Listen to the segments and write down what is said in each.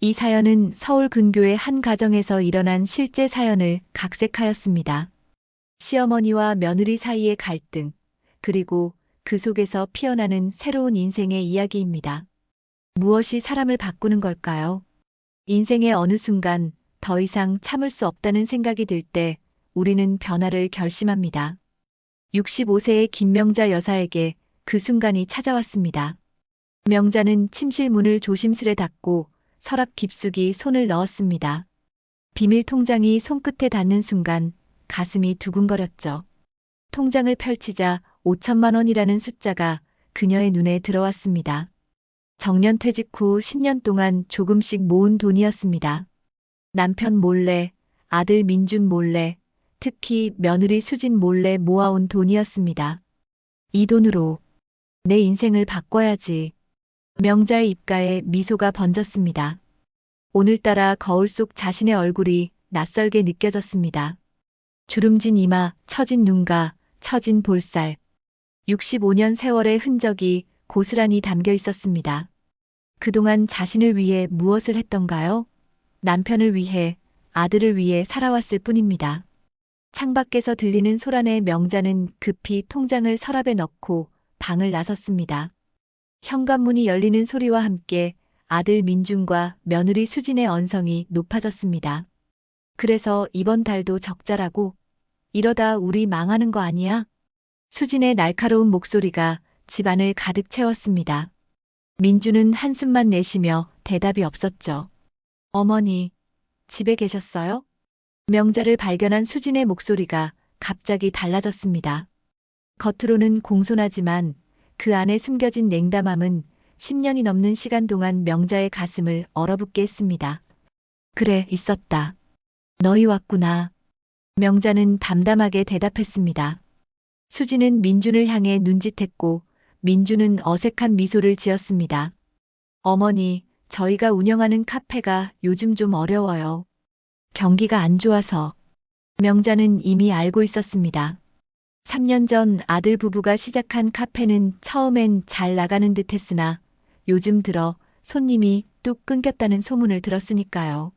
이 사연은 서울 근교의 한 가정에서 일어난 실제 사연을 각색하였습니다. 시어머니와 며느리 사이의 갈등, 그리고 그 속에서 피어나는 새로운 인생의 이야기입니다. 무엇이 사람을 바꾸는 걸까요? 인생의 어느 순간 더 이상 참을 수 없다는 생각이 들 때 우리는 변화를 결심합니다. 65세의 김명자 여사에게 그 순간이 찾아왔습니다. 명자는 침실 문을 조심스레 닫고 서랍 깊숙이 손을 넣었습니다. 비밀 통장이 손끝에 닿는 순간 가슴이 두근거렸죠. 통장을 펼치자 5천만 원이라는 숫자가 그녀의 눈에 들어왔습니다. 정년퇴직 후 10년 동안 조금씩 모은 돈이었습니다. 남편 몰래, 아들 민준 몰래, 특히 며느리 수진 몰래 모아온 돈이었습니다. 이 돈으로 내 인생을 바꿔야지. 명자의 입가에 미소가 번졌습니다. 오늘따라 거울 속 자신의 얼굴이 낯설게 느껴졌습니다. 주름진 이마, 처진 눈가, 처진 볼살. 65년 세월의 흔적이 고스란히 담겨 있었습니다. 그동안 자신을 위해 무엇을 했던가요? 남편을 위해, 아들을 위해 살아왔을 뿐입니다. 창밖에서 들리는 소란에 명자는 급히 통장을 서랍에 넣고 방을 나섰습니다. 현관문이 열리는 소리와 함께 아들 민준과 며느리 수진의 언성이 높아졌습니다. 그래서 이번 달도 적자라고? 이러다 우리 망하는 거 아니야? 수진의 날카로운 목소리가 집안을 가득 채웠습니다. 민준은 한숨만 내쉬며 대답이 없었죠. 어머니, 집에 계셨어요? 명자를 발견한 수진의 목소리가 갑자기 달라졌습니다. 겉으로는 공손하지만 그 안에 숨겨진 냉담함은 10년이 넘는 시간 동안 명자의 가슴을 얼어붙게 했습니다. 그래, 있었다. 너희 왔구나. 명자는 담담하게 대답했습니다. 수진은 민준을 향해 눈짓했고 민준은 어색한 미소를 지었습니다. 어머니, 저희가 운영하는 카페가 요즘 좀 어려워요. 경기가 안 좋아서. 명자는 이미 알고 있었습니다. 3년 전 아들 부부가 시작한 카페는 처음엔 잘 나가는 듯 했으나 요즘 들어 손님이 뚝 끊겼다는 소문을 들었으니까요.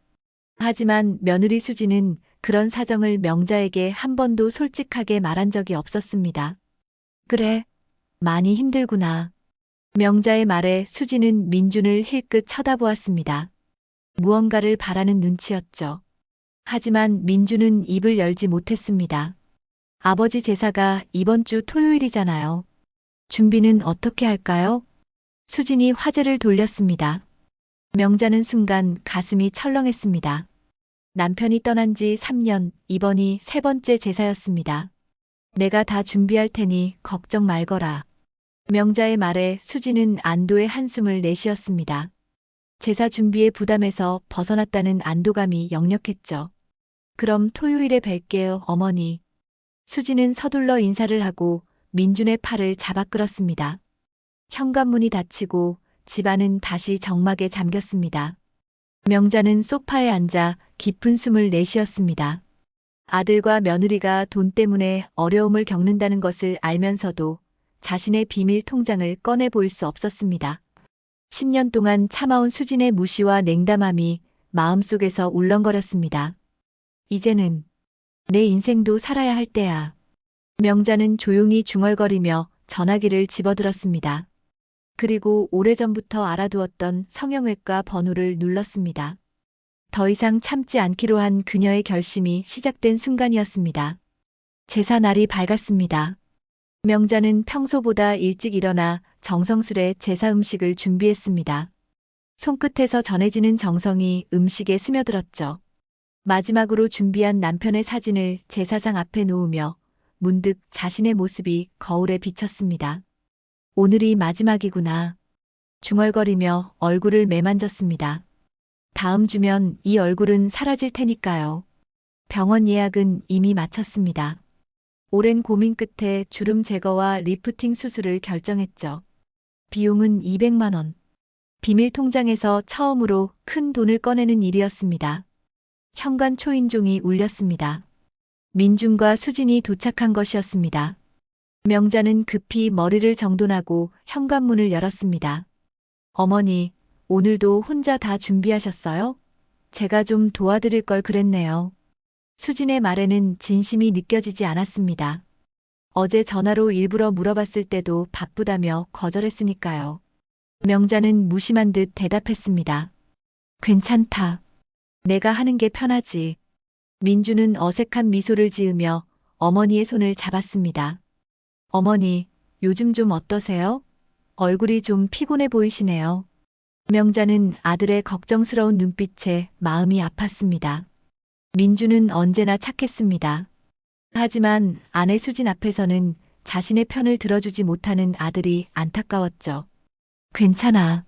하지만 며느리 수지는 그런 사정을 명자에게 한 번도 솔직하게 말한 적이 없었습니다. 그래, 많이 힘들구나. 명자의 말에 수지는 민준을 힐끗 쳐다보았습니다. 무언가를 바라는 눈치였죠. 하지만 민준은 입을 열지 못했습니다. 아버지 제사가 이번 주 토요일이잖아요. 준비는 어떻게 할까요? 수진이 화제를 돌렸습니다. 명자는 순간 가슴이 철렁했습니다. 남편이 떠난 지 3년, 이번이 세 번째 제사였습니다. 내가 다 준비할 테니 걱정 말거라. 명자의 말에 수진은 안도의 한숨을 내쉬었습니다. 제사 준비의 부담에서 벗어났다는 안도감이 역력했죠. 그럼 토요일에 뵐게요, 어머니. 수진은 서둘러 인사를 하고 민준의 팔을 잡아 끌었습니다. 현관문이 닫히고 집안은 다시 정막에 잠겼습니다. 명자는 소파에 앉아 깊은 숨을 내쉬었습니다. 아들과 며느리가 돈 때문에 어려움을 겪는다는 것을 알면서도 자신의 비밀 통장을 꺼내 보일 수 없었습니다. 10년 동안 참아온 수진의 무시와 냉담함이 마음속에서 울렁거렸습니다. 이제는 내 인생도 살아야 할 때야. 명자는 조용히 중얼거리며 전화기를 집어들었습니다. 그리고 오래전부터 알아두었던 성형외과 번호를 눌렀습니다. 더 이상 참지 않기로 한 그녀의 결심이 시작된 순간이었습니다. 제사 날이 밝았습니다. 명자는 평소보다 일찍 일어나 정성스레 제사 음식을 준비했습니다. 손끝에서 전해지는 정성이 음식에 스며들었죠. 마지막으로 준비한 남편의 사진을 제사상 앞에 놓으며 문득 자신의 모습이 거울에 비쳤습니다. 오늘이 마지막이구나. 중얼거리며 얼굴을 매만졌습니다. 다음 주면 이 얼굴은 사라질 테니까요. 병원 예약은 이미 마쳤습니다. 오랜 고민 끝에 주름 제거와 리프팅 수술을 결정했죠. 비용은 200만 원. 비밀 통장에서 처음으로 큰 돈을 꺼내는 일이었습니다. 현관 초인종이 울렸습니다. 민준과 수진이 도착한 것이었습니다. 명자는 급히 머리를 정돈하고 현관문을 열었습니다. 어머니, 오늘도 혼자 다 준비하셨어요? 제가 좀 도와드릴 걸 그랬네요. 수진의 말에는 진심이 느껴지지 않았습니다. 어제 전화로 일부러 물어봤을 때도 바쁘다며 거절했으니까요. 명자는 무심한 듯 대답했습니다. 괜찮다. 내가 하는 게 편하지. 민주는 어색한 미소를 지으며 어머니의 손을 잡았습니다. 어머니, 요즘 좀 어떠세요? 얼굴이 좀 피곤해 보이시네요. 명자는 아들의 걱정스러운 눈빛에 마음이 아팠습니다. 민주는 언제나 착했습니다. 하지만 아내 수진 앞에서는 자신의 편을 들어주지 못하는 아들이 안타까웠죠. 괜찮아.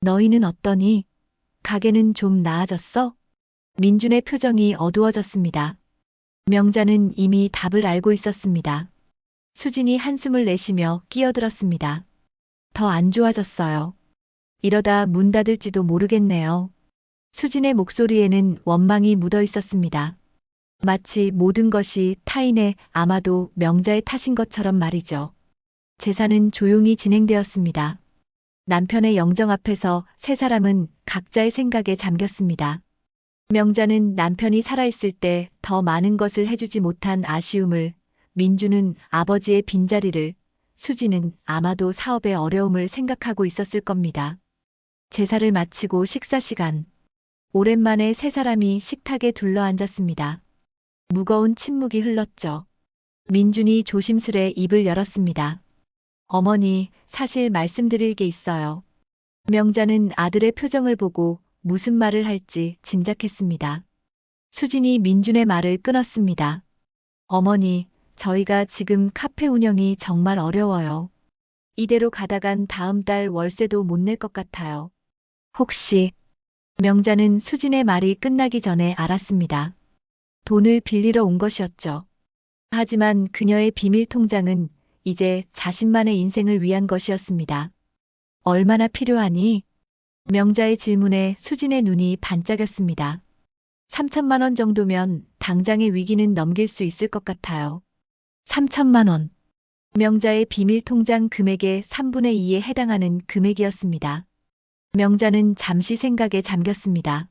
너희는 어떠니? 가게는 좀 나아졌어? 민준의 표정이 어두워졌습니다. 명자는 이미 답을 알고 있었습니다. 수진이 한숨을 내쉬며 끼어들었습니다. 더 안 좋아졌어요. 이러다 문 닫을지도 모르겠네요. 수진의 목소리에는 원망이 묻어 있었습니다. 마치 모든 것이 타인의 아마도 명자의 탓인 것처럼 말이죠. 제사는 조용히 진행되었습니다. 남편의 영정 앞에서 세 사람은 각자의 생각에 잠겼습니다. 명자는 남편이 살아있을 때 더 많은 것을 해주지 못한 아쉬움을, 민주는 아버지의 빈자리를, 수지는 아마도 사업의 어려움을 생각하고 있었을 겁니다. 제사를 마치고 식사 시간. 오랜만에 세 사람이 식탁에 둘러앉았습니다. 무거운 침묵이 흘렀죠. 민준이 조심스레 입을 열었습니다. 어머니, 사실 말씀드릴 게 있어요. 명자는 아들의 표정을 보고 무슨 말을 할지 짐작했습니다. 수진이 민준의 말을 끊었습니다. 어머니, 저희가 지금 카페 운영이 정말 어려워요. 이대로 가다간 다음 달 월세도 못 낼 것 같아요. 혹시, 명자는 수진의 말이 끝나기 전에 알았습니다. 돈을 빌리러 온 것이었죠. 하지만 그녀의 비밀 통장은 이제 자신만의 인생을 위한 것이었습니다. 얼마나 필요하니? 명자의 질문에 수진의 눈이 반짝였습니다. 3천만 원 정도면 당장의 위기는 넘길 수 있을 것 같아요. 3천만 원. 명자의 비밀 통장 금액의 3분의 2에 해당하는 금액이었습니다. 명자는 잠시 생각에 잠겼습니다.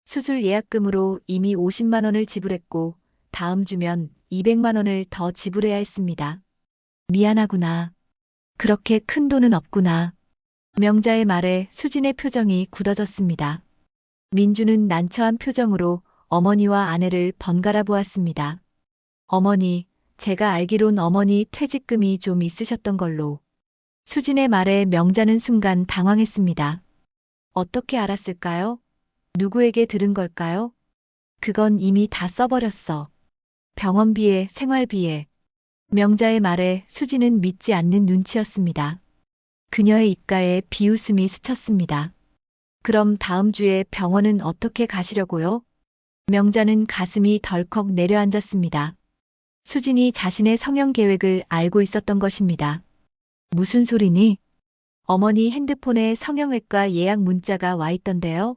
수술 예약금으로 이미 50만 원을 지불했고 다음 주면 200만 원을 더 지불해야 했습니다. 미안하구나. 그렇게 큰 돈은 없구나. 명자의 말에 수진의 표정이 굳어졌습니다. 민주는 난처한 표정으로 어머니와 아내를 번갈아 보았습니다. 어머니, 제가 알기론 어머니 퇴직금이 좀 있으셨던 걸로. 수진의 말에 명자는 순간 당황했습니다. 어떻게 알았을까요? 누구에게 들은 걸까요? 그건 이미 다 써버렸어. 병원비에 생활비에. 명자의 말에 수진은 믿지 않는 눈치였습니다. 그녀의 입가에 비웃음이 스쳤습니다. 그럼 다음 주에 병원은 어떻게 가시려고요? 명자는 가슴이 덜컥 내려앉았습니다. 수진이 자신의 성형 계획을 알고 있었던 것입니다. 무슨 소리니? 어머니 핸드폰에 성형외과 예약 문자가 와 있던데요.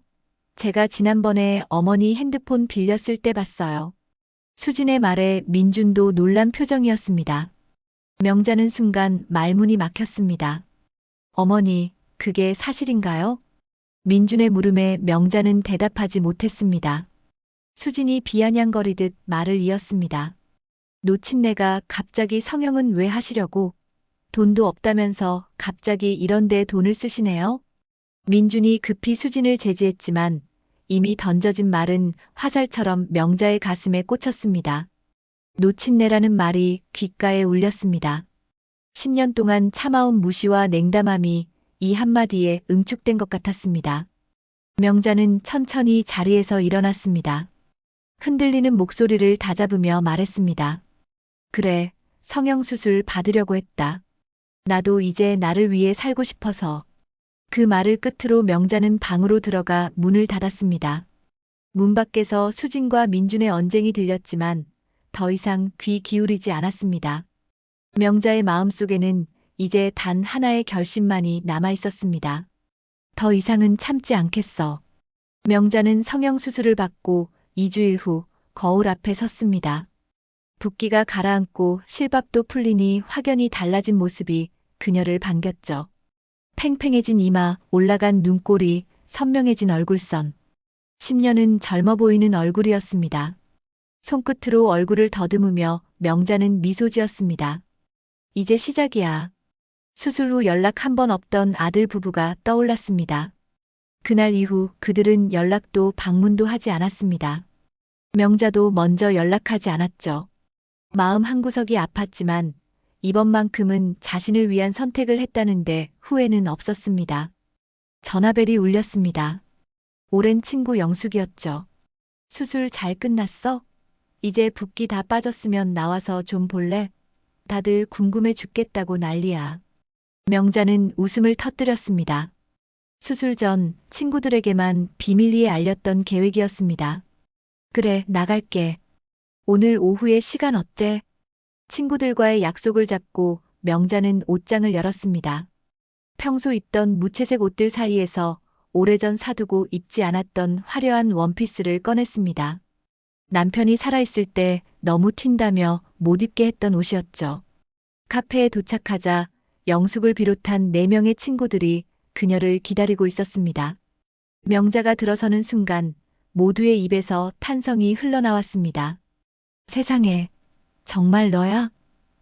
제가 지난번에 어머니 핸드폰 빌렸을 때 봤어요. 수진의 말에 민준도 놀란 표정이었습니다. 명자는 순간 말문이 막혔습니다. 어머니, 그게 사실인가요? 민준의 물음에 명자는 대답하지 못했습니다. 수진이 비아냥거리듯 말을 이었습니다. 노친네가 갑자기 성형은 왜 하시려고? 돈도 없다면서 갑자기 이런데 돈을 쓰시네요? 민준이 급히 수진을 제지했지만 이미 던져진 말은 화살처럼 명자의 가슴에 꽂혔습니다. 노친네라는 말이 귓가에 울렸습니다. 10년 동안 참아온 무시와 냉담함이 이 한마디에 응축된 것 같았습니다. 명자는 천천히 자리에서 일어났습니다. 흔들리는 목소리를 다잡으며 말했습니다. 그래, 성형수술 받으려고 했다. 나도 이제 나를 위해 살고 싶어서. 그 말을 끝으로 명자는 방으로 들어가 문을 닫았습니다. 문 밖에서 수진과 민준의 언쟁이 들렸지만 더 이상 귀 기울이지 않았습니다. 명자의 마음속에는 이제 단 하나의 결심만이 남아 있었습니다. 더 이상은 참지 않겠어. 명자는 성형수술을 받고 2주일 후 거울 앞에 섰습니다. 붓기가 가라앉고 실밥도 풀리니 확연히 달라진 모습이 그녀를 반겼죠. 팽팽해진 이마, 올라간 눈꼬리, 선명해진 얼굴선. 10년은 젊어 보이는 얼굴이었습니다. 손끝으로 얼굴을 더듬으며 명자는 미소 지었습니다. 이제 시작이야. 수술 후 연락 한 번 없던 아들 부부가 떠올랐습니다. 그날 이후 그들은 연락도 방문도 하지 않았습니다. 명자도 먼저 연락하지 않았죠. 마음 한구석이 아팠지만 이번만큼은 자신을 위한 선택을 했다는데 후회는 없었습니다. 전화벨이 울렸습니다. 오랜 친구 영숙이었죠. 수술 잘 끝났어? 이제 붓기 다 빠졌으면 나와서 좀 볼래? 다들 궁금해 죽겠다고 난리야. 명자는 웃음을 터뜨렸습니다. 수술 전 친구들에게만 비밀리에 알렸던 계획이었습니다. 그래, 나갈게. 오늘 오후에 시간 어때? 친구들과의 약속을 잡고 명자는 옷장을 열었습니다. 평소 입던 무채색 옷들 사이에서 오래전 사두고 입지 않았던 화려한 원피스를 꺼냈습니다. 남편이 살아있을 때 너무 튄다며 못 입게 했던 옷이었죠. 카페에 도착하자 영숙을 비롯한 4명의 친구들이 그녀를 기다리고 있었습니다. 명자가 들어서는 순간 모두의 입에서 탄성이 흘러나왔습니다. 세상에, 정말 너야?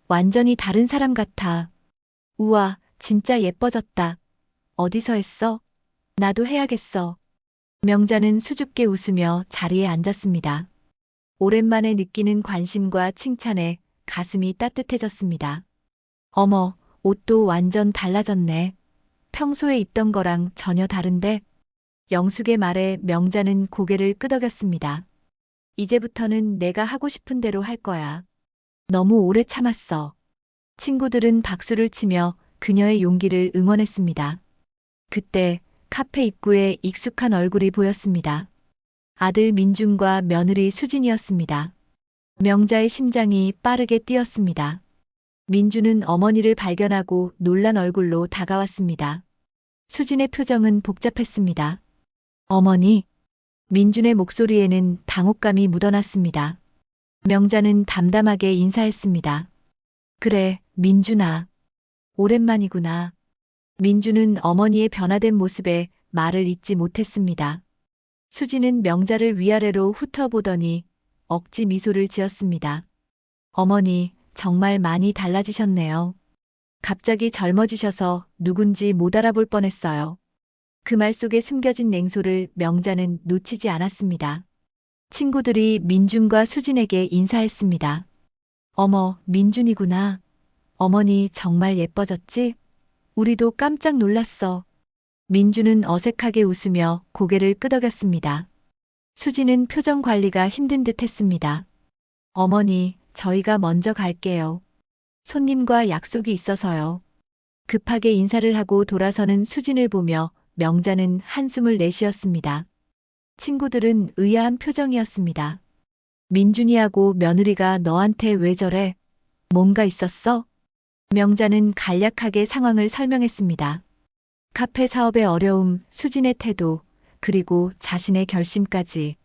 완전히 다른 사람 같아. 우와, 진짜 예뻐졌다. 어디서 했어? 나도 해야겠어. 명자는 수줍게 웃으며 자리에 앉았습니다. 오랜만에 느끼는 관심과 칭찬에 가슴이 따뜻해졌습니다. 어머, 옷도 완전 달라졌네. 평소에 입던 거랑 전혀 다른데? 영숙의 말에 명자는 고개를 끄덕였습니다. 이제부터는 내가 하고 싶은 대로 할 거야. 너무 오래 참았어. 친구들은 박수를 치며 그녀의 용기를 응원했습니다. 그때 카페 입구에 익숙한 얼굴이 보였습니다. 아들 민준과 며느리 수진이었습니다. 명자의 심장이 빠르게 뛰었습니다. 민준은 어머니를 발견하고 놀란 얼굴로 다가왔습니다. 수진의 표정은 복잡했습니다. 어머니, 민준의 목소리에는 당혹감이 묻어났습니다. 명자는 담담하게 인사했습니다. 그래, 민준아. 오랜만이구나. 민준은 어머니의 변화된 모습에 말을 잇지 못했습니다. 수진은 명자를 위아래로 훑어보더니 억지 미소를 지었습니다. 어머니, 정말 많이 달라지셨네요. 갑자기 젊어지셔서 누군지 못 알아볼 뻔했어요. 그 말 속에 숨겨진 냉소를 명자는 놓치지 않았습니다. 친구들이 민준과 수진에게 인사했습니다. 어머, 민준이구나. 어머니 정말 예뻐졌지? 우리도 깜짝 놀랐어. 민준은 어색하게 웃으며 고개를 끄덕였습니다. 수진은 표정 관리가 힘든 듯 했습니다. 어머니, 저희가 먼저 갈게요. 손님과 약속이 있어서요. 급하게 인사를 하고 돌아서는 수진을 보며 명자는 한숨을 내쉬었습니다. 친구들은 의아한 표정이었습니다. 민준이하고 며느리가 너한테 왜 저래? 뭔가 있었어? 명자는 간략하게 상황을 설명했습니다. 카페 사업의 어려움, 수진의 태도, 그리고 자신의 결심까지.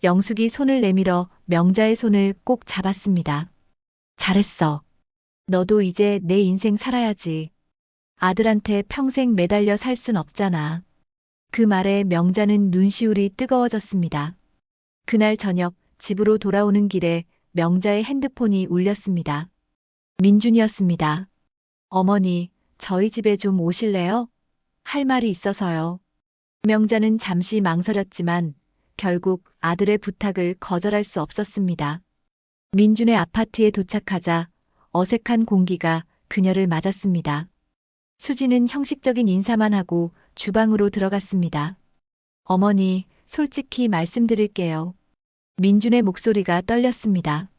영숙이 손을 내밀어 명자의 손을 꼭 잡았습니다. 잘했어. 너도 이제 내 인생 살아야지. 아들한테 평생 매달려 살 순 없잖아. 그 말에 명자는 눈시울이 뜨거워졌습니다. 그날 저녁 집으로 돌아오는 길에 명자의 핸드폰이 울렸습니다. 민준이었습니다. 어머니, 저희 집에 좀 오실래요? 할 말이 있어서요. 명자는 잠시 망설였지만 결국 아들의 부탁을 거절할 수 없었습니다. 민준의 아파트에 도착하자 어색한 공기가 그녀를 맞았습니다. 수지는 형식적인 인사만 하고 주방으로 들어갔습니다. 어머니, 솔직히 말씀드릴게요. 민준의 목소리가 떨렸습니다.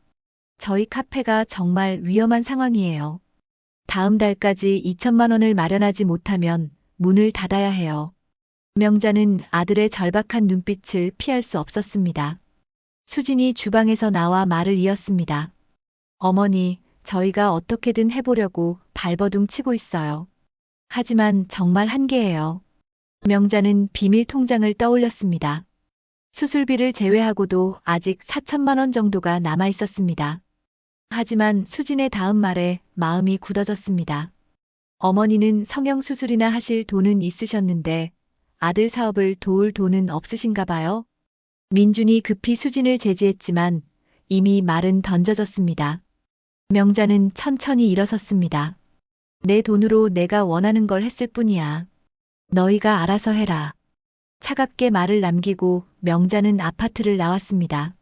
저희 카페가 정말 위험한 상황이에요. 다음 달까지 2천만 원을 마련하지 못하면 문을 닫아야 해요. 명자는 아들의 절박한 눈빛을 피할 수 없었습니다. 수진이 주방에서 나와 말을 이었습니다. 어머니, 저희가 어떻게든 해보려고 발버둥 치고 있어요. 하지만 정말 한계예요. 명자는 비밀 통장을 떠올렸습니다. 수술비를 제외하고도 아직 4천만 원 정도가 남아 있었습니다. 하지만 수진의 다음 말에 마음이 굳어졌습니다. 어머니는 성형수술이나 하실 돈은 있으셨는데 아들 사업을 도울 돈은 없으신가 봐요. 민준이 급히 수진을 제지했지만 이미 말은 던져졌습니다. 명자는 천천히 일어섰습니다. 내 돈으로 내가 원하는 걸 했을 뿐이야. 너희가 알아서 해라. 차갑게 말을 남기고 명자는 아파트를 나왔습니다.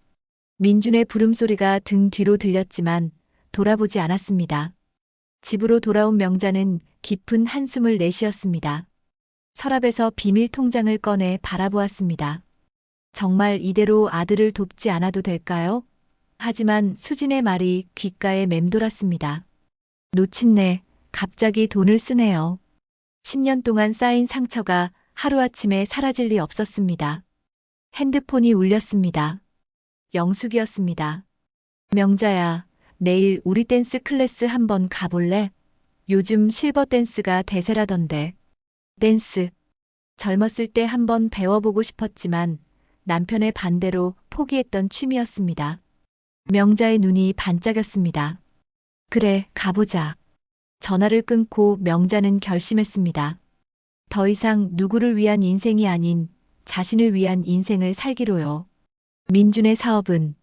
민준의 부름소리가 등 뒤로 들렸지만 돌아보지 않았습니다. 집으로 돌아온 명자는 깊은 한숨을 내쉬었습니다. 서랍에서 비밀 통장을 꺼내 바라보았습니다. 정말 이대로 아들을 돕지 않아도 될까요? 하지만 수진의 말이 귓가에 맴돌았습니다. 놓친네, 갑자기 돈을 쓰네요. 10년 동안 쌓인 상처가 하루아침에 사라질 리 없었습니다. 핸드폰이 울렸습니다. 영숙이었습니다. 명자야, 내일 우리 댄스 클래스 한번 가볼래? 요즘 실버 댄스가 대세라던데. 댄스. 젊었을 때 한번 배워보고 싶었지만 남편의 반대로 포기했던 취미였습니다. 명자의 눈이 반짝였습니다. 그래, 가보자. 전화를 끊고 명자는 결심했습니다. 더 이상 누구를 위한 인생이 아닌 자신을 위한 인생을 살기로요. 민준의 사업은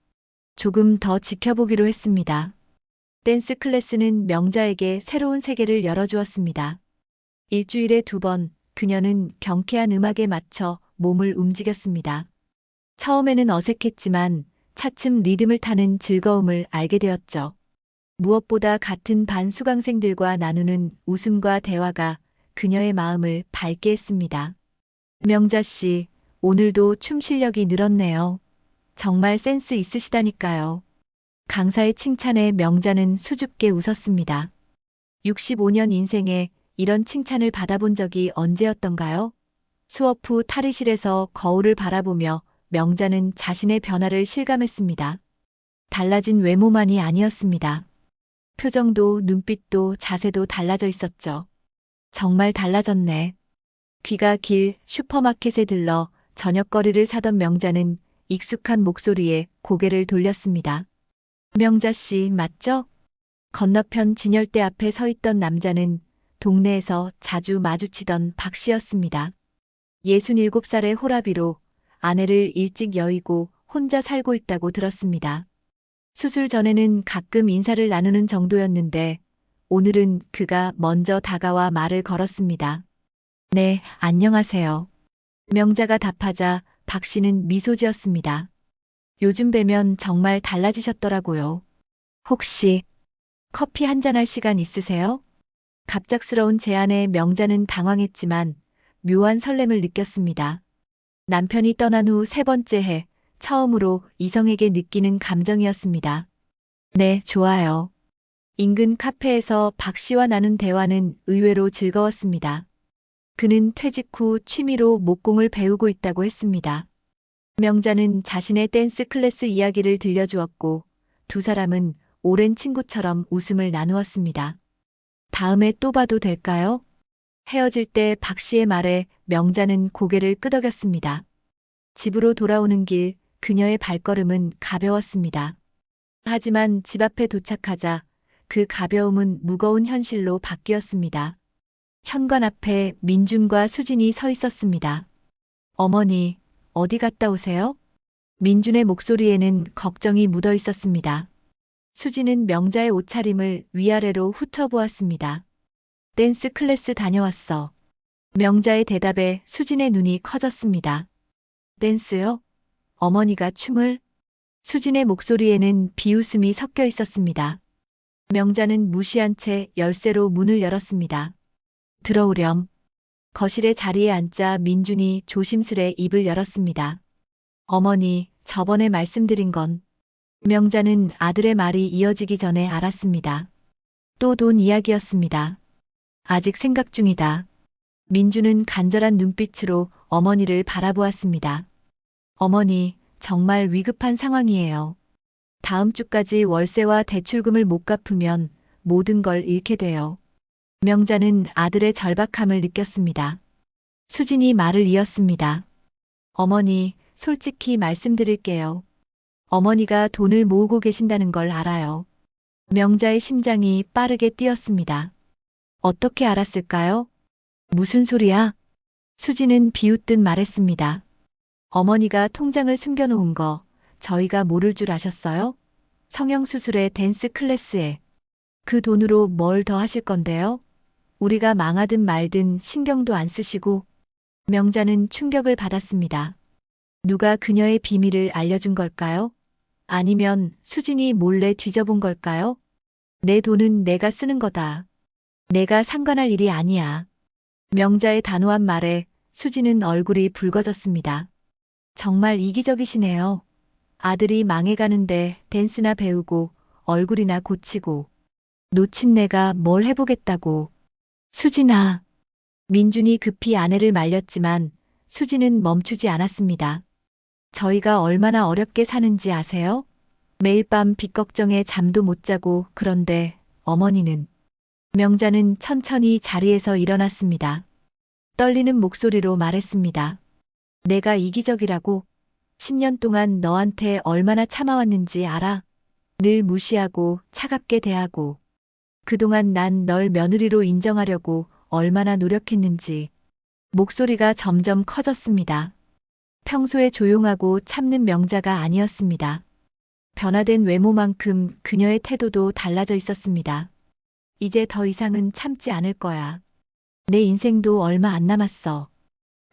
조금 더 지켜보기로 했습니다. 댄스 클래스는 명자에게 새로운 세계를 열어주었습니다. 일주일에 2번 그녀는 경쾌한 음악에 맞춰 몸을 움직였습니다. 처음에는 어색했지만 차츰 리듬을 타는 즐거움을 알게 되었죠. 무엇보다 같은 반 수강생들과 나누는 웃음과 대화가 그녀의 마음을 밝게 했습니다. 명자 씨, 오늘도 춤 실력이 늘었네요. 정말 센스 있으시다니까요. 강사의 칭찬에 명자는 수줍게 웃었습니다. 65년 인생에 이런 칭찬을 받아본 적이 언제였던가요? 수업 후 탈의실에서 거울을 바라보며 명자는 자신의 변화를 실감했습니다. 달라진 외모만이 아니었습니다. 표정도 눈빛도 자세도 달라져 있었죠. 정말 달라졌네. 귀가 길 슈퍼마켓에 들러 저녁거리를 사던 명자는 익숙한 목소리에 고개를 돌렸습니다. 명자 씨 맞죠? 건너편 진열대 앞에 서 있던 남자는 동네에서 자주 마주치던 박 씨였습니다. 67살의 호라비로 아내를 일찍 여의고 혼자 살고 있다고 들었습니다. 수술 전에는 가끔 인사를 나누는 정도였는데 오늘은 그가 먼저 다가와 말을 걸었습니다. 네, 안녕하세요. 명자가 답하자 박 씨는 미소 지었습니다. 요즘 뵈면 정말 달라지셨더라고요. 혹시 커피 한잔 할 시간 있으세요? 갑작스러운 제안에 명자는 당황했지만 묘한 설렘을 느꼈습니다. 남편이 떠난 후 3번째 해 처음으로 이성에게 느끼는 감정이었습니다. 네, 좋아요. 인근 카페에서 박 씨와 나눈 대화는 의외로 즐거웠습니다. 그는 퇴직 후 취미로 목공을 배우고 있다고 했습니다. 명자는 자신의 댄스 클래스 이야기를 들려주었고 두 사람은 오랜 친구처럼 웃음을 나누었습니다. 다음에 또 봐도 될까요? 헤어질 때 박 씨의 말에 명자는 고개를 끄덕였습니다. 집으로 돌아오는 길 그녀의 발걸음은 가벼웠습니다. 하지만 집 앞에 도착하자 그 가벼움은 무거운 현실로 바뀌었습니다. 현관 앞에 민준과 수진이 서 있었습니다. 어머니, 어디 갔다 오세요? 민준의 목소리에는 걱정이 묻어 있었습니다. 수진은 명자의 옷차림을 위아래로 훑어보았습니다. 댄스 클래스 다녀왔어. 명자의 대답에 수진의 눈이 커졌습니다. 댄스요? 어머니가 춤을? 수진의 목소리에는 비웃음이 섞여 있었습니다. 명자는 무시한 채 열쇠로 문을 열었습니다. 들어오렴. 거실의 자리에 앉자 민준이 조심스레 입을 열었습니다. 어머니, 저번에 말씀드린 건. 명자는 아들의 말이 이어지기 전에 알았습니다. 또 돈 이야기였습니다. 아직 생각 중이다. 민주는 간절한 눈빛으로 어머니를 바라보았습니다. 어머니, 정말 위급한 상황이에요. 다음 주까지 월세와 대출금을 못 갚으면 모든 걸 잃게 돼요. 명자는 아들의 절박함을 느꼈습니다. 수진이 말을 이었습니다. 어머니, 솔직히 말씀드릴게요. 어머니가 돈을 모으고 계신다는 걸 알아요. 명자의 심장이 빠르게 뛰었습니다. 어떻게 알았을까요? 무슨 소리야? 수지는 비웃듯 말했습니다. 어머니가 통장을 숨겨놓은 거 저희가 모를 줄 아셨어요? 성형수술에 댄스 클래스에. 그 돈으로 뭘 더 하실 건데요? 우리가 망하든 말든 신경도 안 쓰시고. 명자는 충격을 받았습니다. 누가 그녀의 비밀을 알려준 걸까요? 아니면 수진이 몰래 뒤져본 걸까요? 내 돈은 내가 쓰는 거다. 내가 상관할 일이 아니야. 명자의 단호한 말에 수진은 얼굴이 붉어졌습니다. 정말 이기적이시네요. 아들이 망해가는데 댄스나 배우고 얼굴이나 고치고. 놓친 내가 뭘 해보겠다고. 수진아. 민준이 급히 아내를 말렸지만 수진은 멈추지 않았습니다. 저희가 얼마나 어렵게 사는지 아세요? 매일 밤 빚 걱정에 잠도 못 자고. 그런데 어머니는. 명자는 천천히 자리에서 일어났습니다. 떨리는 목소리로 말했습니다. 내가 이기적이라고. 10년 동안 너한테 얼마나 참아왔는지 알아? 늘 무시하고 차갑게 대하고. 그동안 난 널 며느리로 인정하려고 얼마나 노력했는지. 목소리가 점점 커졌습니다. 평소에 조용하고 참는 명자가 아니었습니다. 변화된 외모만큼 그녀의 태도도 달라져 있었습니다. 이제 더 이상은 참지 않을 거야. 내 인생도 얼마 안 남았어.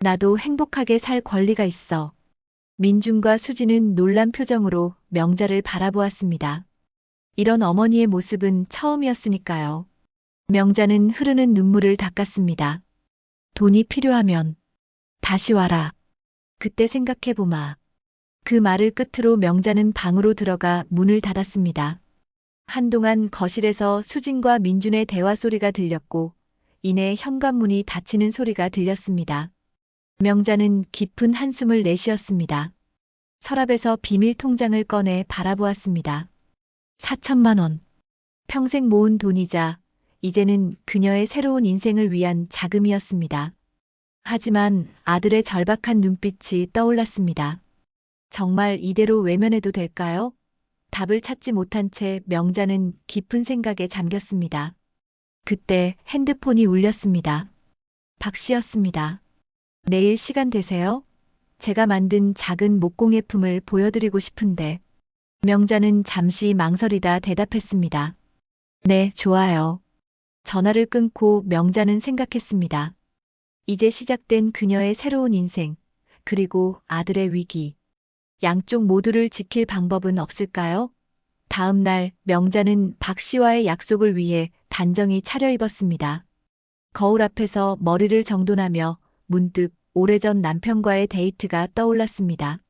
나도 행복하게 살 권리가 있어. 민준과 수지는 놀란 표정으로 명자를 바라보았습니다. 이런 어머니의 모습은 처음이었으니까요. 명자는 흐르는 눈물을 닦았습니다. 돈이 필요하면 다시 와라. 그때 생각해보마. 그 말을 끝으로 명자는 방으로 들어가 문을 닫았습니다. 한동안 거실에서 수진과 민준의 대화 소리가 들렸고 이내 현관문이 닫히는 소리가 들렸습니다. 명자는 깊은 한숨을 내쉬었습니다. 서랍에서 비밀 통장을 꺼내 바라보았습니다. 4천만 원. 평생 모은 돈이자 이제는 그녀의 새로운 인생을 위한 자금이었습니다. 하지만 아들의 절박한 눈빛이 떠올랐습니다. 정말 이대로 외면해도 될까요? 답을 찾지 못한 채 명자는 깊은 생각에 잠겼습니다. 그때 핸드폰이 울렸습니다. 박 씨였습니다. 내일 시간 되세요? 제가 만든 작은 목공예품을 보여드리고 싶은데. 명자는 잠시 망설이다 대답했습니다. 네, 좋아요. 전화를 끊고 명자는 생각했습니다. 이제 시작된 그녀의 새로운 인생, 그리고 아들의 위기. 양쪽 모두를 지킬 방법은 없을까요? 다음 날 명자는 박 씨와의 약속을 위해 단정히 차려입었습니다. 거울 앞에서 머리를 정돈하며 문득 오래전 남편과의 데이트가 떠올랐습니다.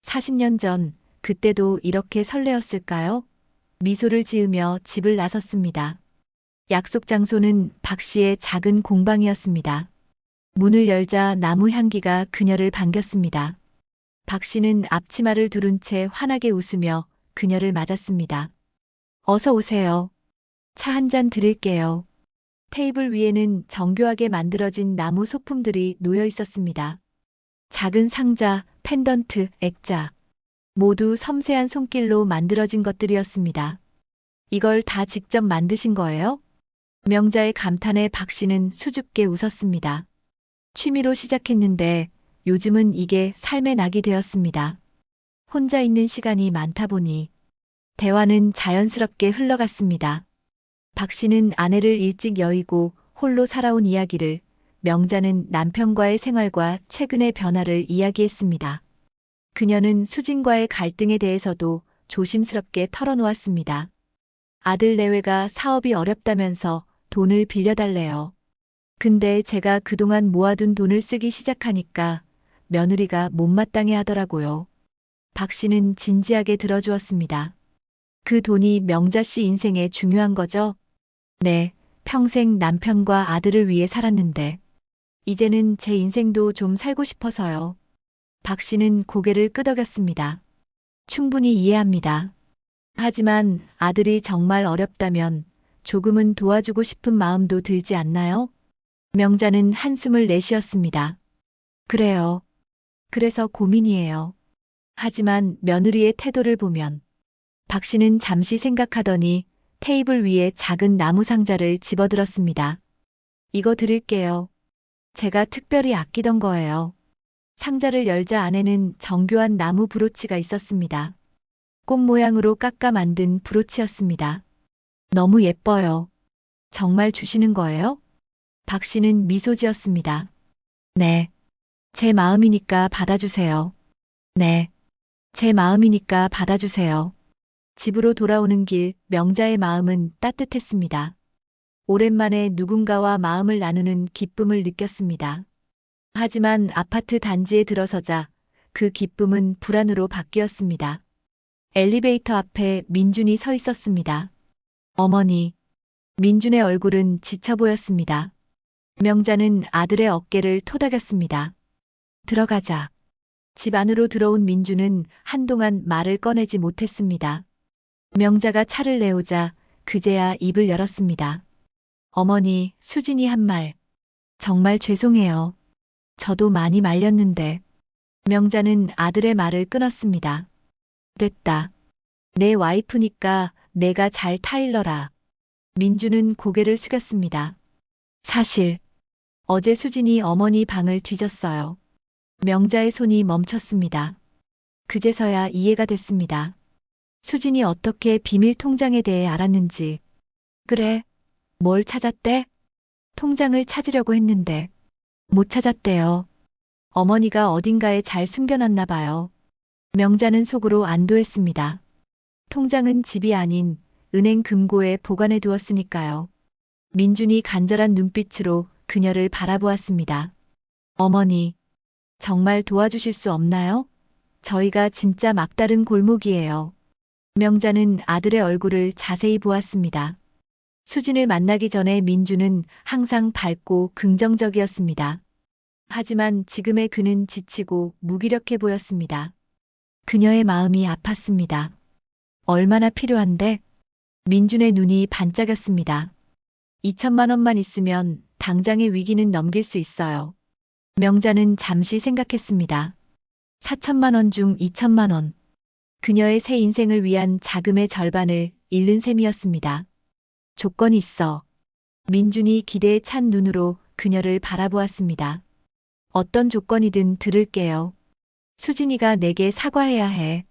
40년 전, 그때도 이렇게 설레었을까요? 미소를 지으며 집을 나섰습니다. 약속 장소는 박 씨의 작은 공방이었습니다. 문을 열자 나무 향기가 그녀를 반겼습니다. 박 씨는 앞치마를 두른 채 환하게 웃으며 그녀를 맞았습니다. 어서 오세요. 차 한 잔 드릴게요. 테이블 위에는 정교하게 만들어진 나무 소품들이 놓여 있었습니다. 작은 상자, 펜던트, 액자. 모두 섬세한 손길로 만들어진 것들이었습니다. 이걸 다 직접 만드신 거예요? 명자의 감탄에 박 씨는 수줍게 웃었습니다. 취미로 시작했는데 요즘은 이게 삶의 낙이 되었습니다. 혼자 있는 시간이 많다 보니. 대화는 자연스럽게 흘러갔습니다. 박 씨는 아내를 일찍 여의고 홀로 살아온 이야기를, 명자는 남편과의 생활과 최근의 변화를 이야기했습니다. 그녀는 수진과의 갈등에 대해서도 조심스럽게 털어놓았습니다. 아들 내외가 사업이 어렵다면서 돈을 빌려달래요. 근데 제가 그동안 모아둔 돈을 쓰기 시작하니까 며느리가 못마땅해 하더라고요. 박 씨는 진지하게 들어주었습니다. 그 돈이 명자 씨 인생에 중요한 거죠? 네, 평생 남편과 아들을 위해 살았는데 이제는 제 인생도 좀 살고 싶어서요. 박 씨는 고개를 끄덕였습니다. 충분히 이해합니다. 하지만 아들이 정말 어렵다면 조금은 도와주고 싶은 마음도 들지 않나요? 명자는 한숨을 내쉬었습니다. 그래요. 그래서 고민이에요. 하지만 며느리의 태도를 보면. 박 씨는 잠시 생각하더니 테이블 위에 작은 나무 상자를 집어들었습니다. 이거 드릴게요. 제가 특별히 아끼던 거예요. 상자를 열자 안에는 정교한 나무 브로치가 있었습니다. 꽃 모양으로 깎아 만든 브로치였습니다. 너무 예뻐요. 정말 주시는 거예요? 박 씨는 미소 지었습니다. 네. 제 마음이니까 받아주세요. 네. 제 마음이니까 받아주세요. 집으로 돌아오는 길 명자의 마음은 따뜻했습니다. 오랜만에 누군가와 마음을 나누는 기쁨을 느꼈습니다. 하지만 아파트 단지에 들어서자 그 기쁨은 불안으로 바뀌었습니다. 엘리베이터 앞에 민준이 서 있었습니다. 어머니. 민준의 얼굴은 지쳐 보였습니다. 명자는 아들의 어깨를 토닥였습니다. 들어가자. 집 안으로 들어온 민준은 한동안 말을 꺼내지 못했습니다. 명자가 차를 내오자 그제야 입을 열었습니다. 어머니, 수진이 한 말. 정말 죄송해요. 저도 많이 말렸는데. 명자는 아들의 말을 끊었습니다. 됐다. 내 와이프니까 내가 잘 타일러라. 민주는 고개를 숙였습니다. 사실 어제 수진이 어머니 방을 뒤졌어요. 명자의 손이 멈췄습니다. 그제서야 이해가 됐습니다. 수진이 어떻게 비밀 통장에 대해 알았는지. 그래, 뭘 찾았대? 통장을 찾으려고 했는데 못 찾았대요. 어머니가 어딘가에 잘 숨겨놨나 봐요. 명자는 속으로 안도했습니다. 통장은 집이 아닌 은행 금고에 보관해 두었으니까요. 민준이 간절한 눈빛으로 그녀를 바라보았습니다. 어머니, 정말 도와주실 수 없나요? 저희가 진짜 막다른 골목이에요. 명자는 아들의 얼굴을 자세히 보았습니다. 수진을 만나기 전에 민준은 항상 밝고 긍정적이었습니다. 하지만 지금의 그는 지치고 무기력해 보였습니다. 그녀의 마음이 아팠습니다. 얼마나 필요한데? 민준의 눈이 반짝였습니다. 2천만 원만 있으면 당장의 위기는 넘길 수 있어요. 명자는 잠시 생각했습니다. 4천만 원 중 2천만 원. 그녀의 새 인생을 위한 자금의 절반을 잃는 셈이었습니다. 조건이 있어. 민준이 기대에 찬 눈으로 그녀를 바라보았습니다. 어떤 조건이든 들을게요. 수진이가 내게 사과해야 해.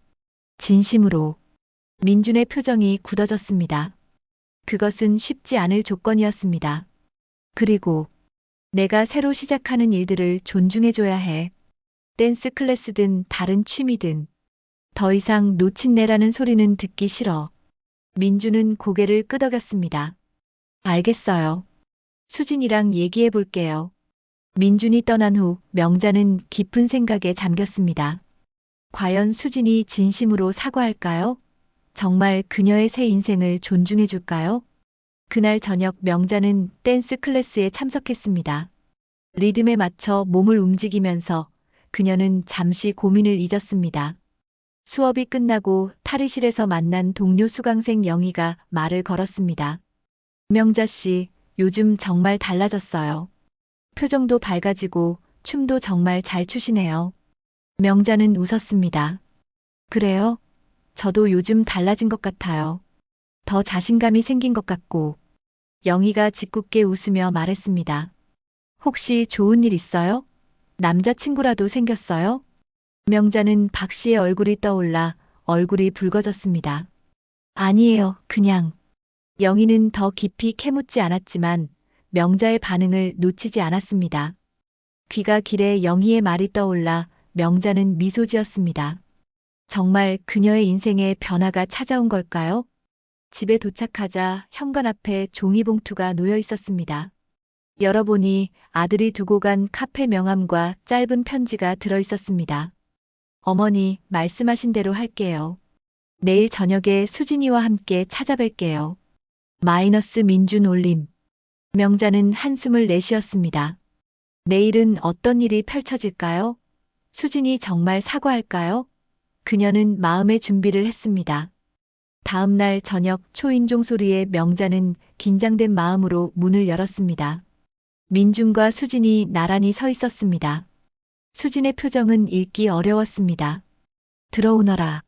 진심으로. 민준의 표정이 굳어졌습니다. 그것은 쉽지 않을 조건이었습니다. 그리고 내가 새로 시작하는 일들을 존중해줘야 해. 댄스 클래스든 다른 취미든. 더 이상 놓친내라는 소리는 듣기 싫어. 민준은 고개를 끄덕였습니다. 알겠어요. 수진이랑 얘기해 볼게요. 민준이 떠난 후 명자는 깊은 생각에 잠겼습니다. 과연 수진이 진심으로 사과할까요? 정말 그녀의 새 인생을 존중해 줄까요? 그날 저녁 명자는 댄스 클래스에 참석했습니다. 리듬에 맞춰 몸을 움직이면서 그녀는 잠시 고민을 잊었습니다. 수업이 끝나고 탈의실에서 만난 동료 수강생 영희가 말을 걸었습니다. 명자 씨, 요즘 정말 달라졌어요. 표정도 밝아지고 춤도 정말 잘 추시네요. 명자는 웃었습니다. 그래요? 저도 요즘 달라진 것 같아요. 더 자신감이 생긴 것 같고. 영희가 짓궂게 웃으며 말했습니다. 혹시 좋은 일 있어요? 남자친구라도 생겼어요? 명자는 박 씨의 얼굴이 떠올라 얼굴이 붉어졌습니다. 아니에요, 그냥. 영희는 더 깊이 캐묻지 않았지만 명자의 반응을 놓치지 않았습니다. 귀가 길에 영희의 말이 떠올라 명자는 미소 지었습니다. 정말 그녀의 인생에 변화가 찾아온 걸까요? 집에 도착하자 현관 앞에 종이봉투가 놓여 있었습니다. 열어보니 아들이 두고 간 카페 명함과 짧은 편지가 들어 있었습니다. 어머니, 말씀하신 대로 할게요. 내일 저녁에 수진이와 함께 찾아뵐게요. 마이너스 민준 올림. 명자는 한숨을 내쉬었습니다. 내일은 어떤 일이 펼쳐질까요? 수진이 정말 사과할까요? 그녀는 마음의 준비를 했습니다. 다음 날 저녁 초인종 소리에 명자는 긴장된 마음으로 문을 열었습니다. 민준과 수진이 나란히 서 있었습니다. 수진의 표정은 읽기 어려웠습니다. 들어오너라.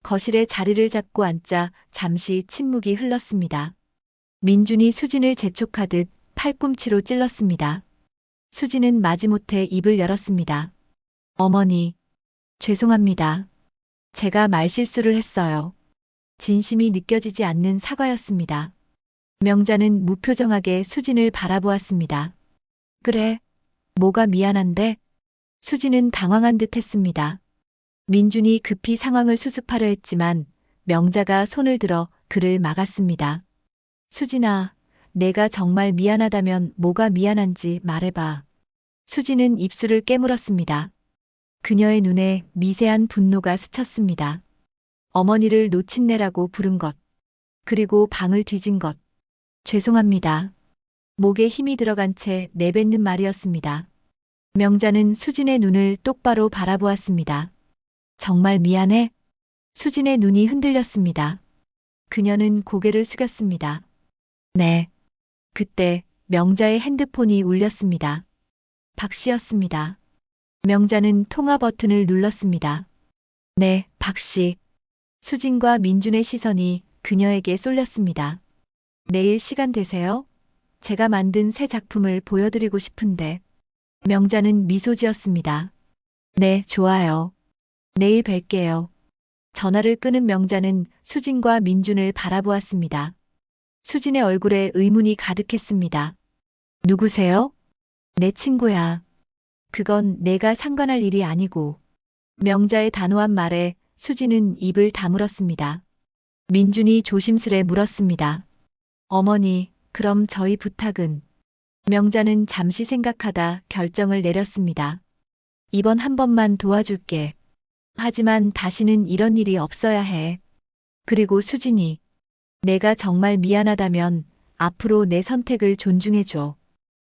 거실에 자리를 잡고 앉자 잠시 침묵이 흘렀습니다. 민준이 수진을 재촉하듯 팔꿈치로 찔렀습니다. 수지는 마지못해 입을 열었습니다. 어머니, 죄송합니다. 제가 말실수를 했어요. 진심이 느껴지지 않는 사과였습니다. 명자는 무표정하게 수진을 바라보았습니다. 그래, 뭐가 미안한데? 수진은 당황한 듯 했습니다. 민준이 급히 상황을 수습하려 했지만 명자가 손을 들어 그를 막았습니다. 수진아, 내가 정말 미안하다면 뭐가 미안한지 말해봐. 수진은 입술을 깨물었습니다. 그녀의 눈에 미세한 분노가 스쳤습니다. 어머니를 놓친내라고 부른 것, 그리고 방을 뒤진 것. 죄송합니다. 목에 힘이 들어간 채 내뱉는 말이었습니다. 명자는 수진의 눈을 똑바로 바라보았습니다. 정말 미안해? 수진의 눈이 흔들렸습니다. 그녀는 고개를 숙였습니다. 네. 그때 명자의 핸드폰이 울렸습니다. 박 씨였습니다. 명자는 통화 버튼을 눌렀습니다. 네, 박 씨. 수진과 민준의 시선이 그녀에게 쏠렸습니다. 내일 시간 되세요? 제가 만든 새 작품을 보여드리고 싶은데. 명자는 미소 지었습니다. 네, 좋아요. 내일 뵐게요. 전화를 끊은 명자는 수진과 민준을 바라보았습니다. 수진의 얼굴에 의문이 가득했습니다. 누구세요? 내 친구야. 그건 내가 상관할 일이 아니고. 명자의 단호한 말에 수진은 입을 다물었습니다. 민준이 조심스레 물었습니다. 어머니, 그럼 저희 부탁은? 명자는 잠시 생각하다 결정을 내렸습니다. 이번 한 번만 도와줄게. 하지만 다시는 이런 일이 없어야 해. 그리고 수진이, 내가 정말 미안하다면 앞으로 내 선택을 존중해줘.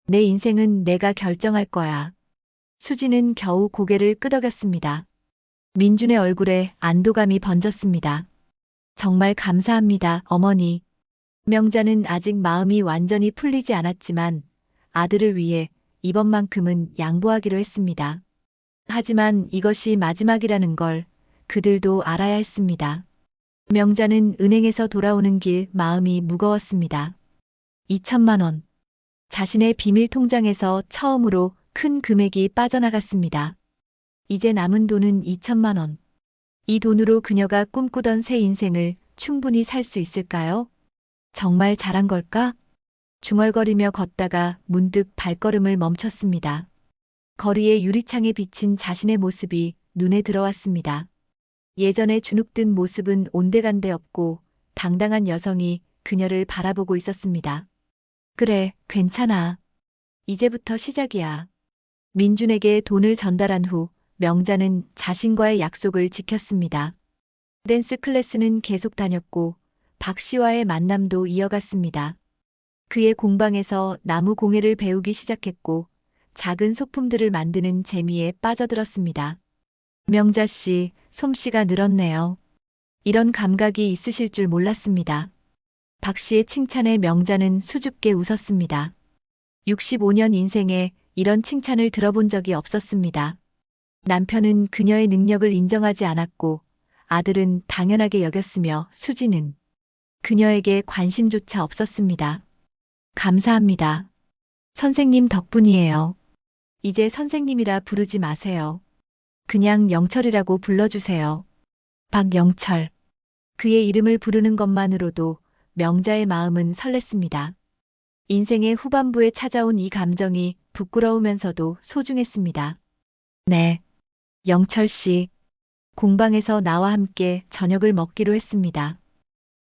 내 인생은 내가 결정할 거야. 수진은 겨우 고개를 끄덕였습니다. 민준의 얼굴에 안도감이 번졌습니다. 정말 감사합니다, 어머니. 명자는 아직 마음이 완전히 풀리지 않았지만 아들을 위해 이번만큼은 양보하기로 했습니다. 하지만 이것이 마지막이라는 걸 그들도 알아야 했습니다. 명자는 은행에서 돌아오는 길 마음이 무거웠습니다. 2천만 원. 자신의 비밀 통장에서 처음으로 큰 금액이 빠져나갔습니다. 이제 남은 돈은 2천만 원. 이 돈으로 그녀가 꿈꾸던 새 인생을 충분히 살 수 있을까요? 정말 잘한 걸까? 중얼거리며 걷다가 문득 발걸음을 멈췄습니다. 거리의 유리창에 비친 자신의 모습이 눈에 들어왔습니다. 예전의 주눅든 모습은 온데간데 없고 당당한 여성이 그녀를 바라보고 있었습니다. 그래, 괜찮아. 이제부터 시작이야. 민준에게 돈을 전달한 후 명자는 자신과의 약속을 지켰습니다. 댄스 클래스는 계속 다녔고 박 씨와의 만남도 이어갔습니다. 그의 공방에서 나무 공예를 배우기 시작했고 작은 소품들을 만드는 재미에 빠져들었습니다. 명자 씨, 솜씨가 늘었네요. 이런 감각이 있으실 줄 몰랐습니다. 박 씨의 칭찬에 명자는 수줍게 웃었습니다. 65년 인생에 이런 칭찬을 들어본 적이 없었습니다. 남편은 그녀의 능력을 인정하지 않았고 아들은 당연하게 여겼으며 수지는 그녀에게 관심조차 없었습니다. 감사합니다. 선생님 덕분이에요. 이제 선생님이라 부르지 마세요. 그냥 영철이라고 불러주세요. 박영철. 그의 이름을 부르는 것만으로도 명자의 마음은 설렜습니다. 인생의 후반부에 찾아온 이 감정이 부끄러우면서도 소중했습니다. 네. 영철 씨. 공방에서 나와 함께 저녁을 먹기로 했습니다.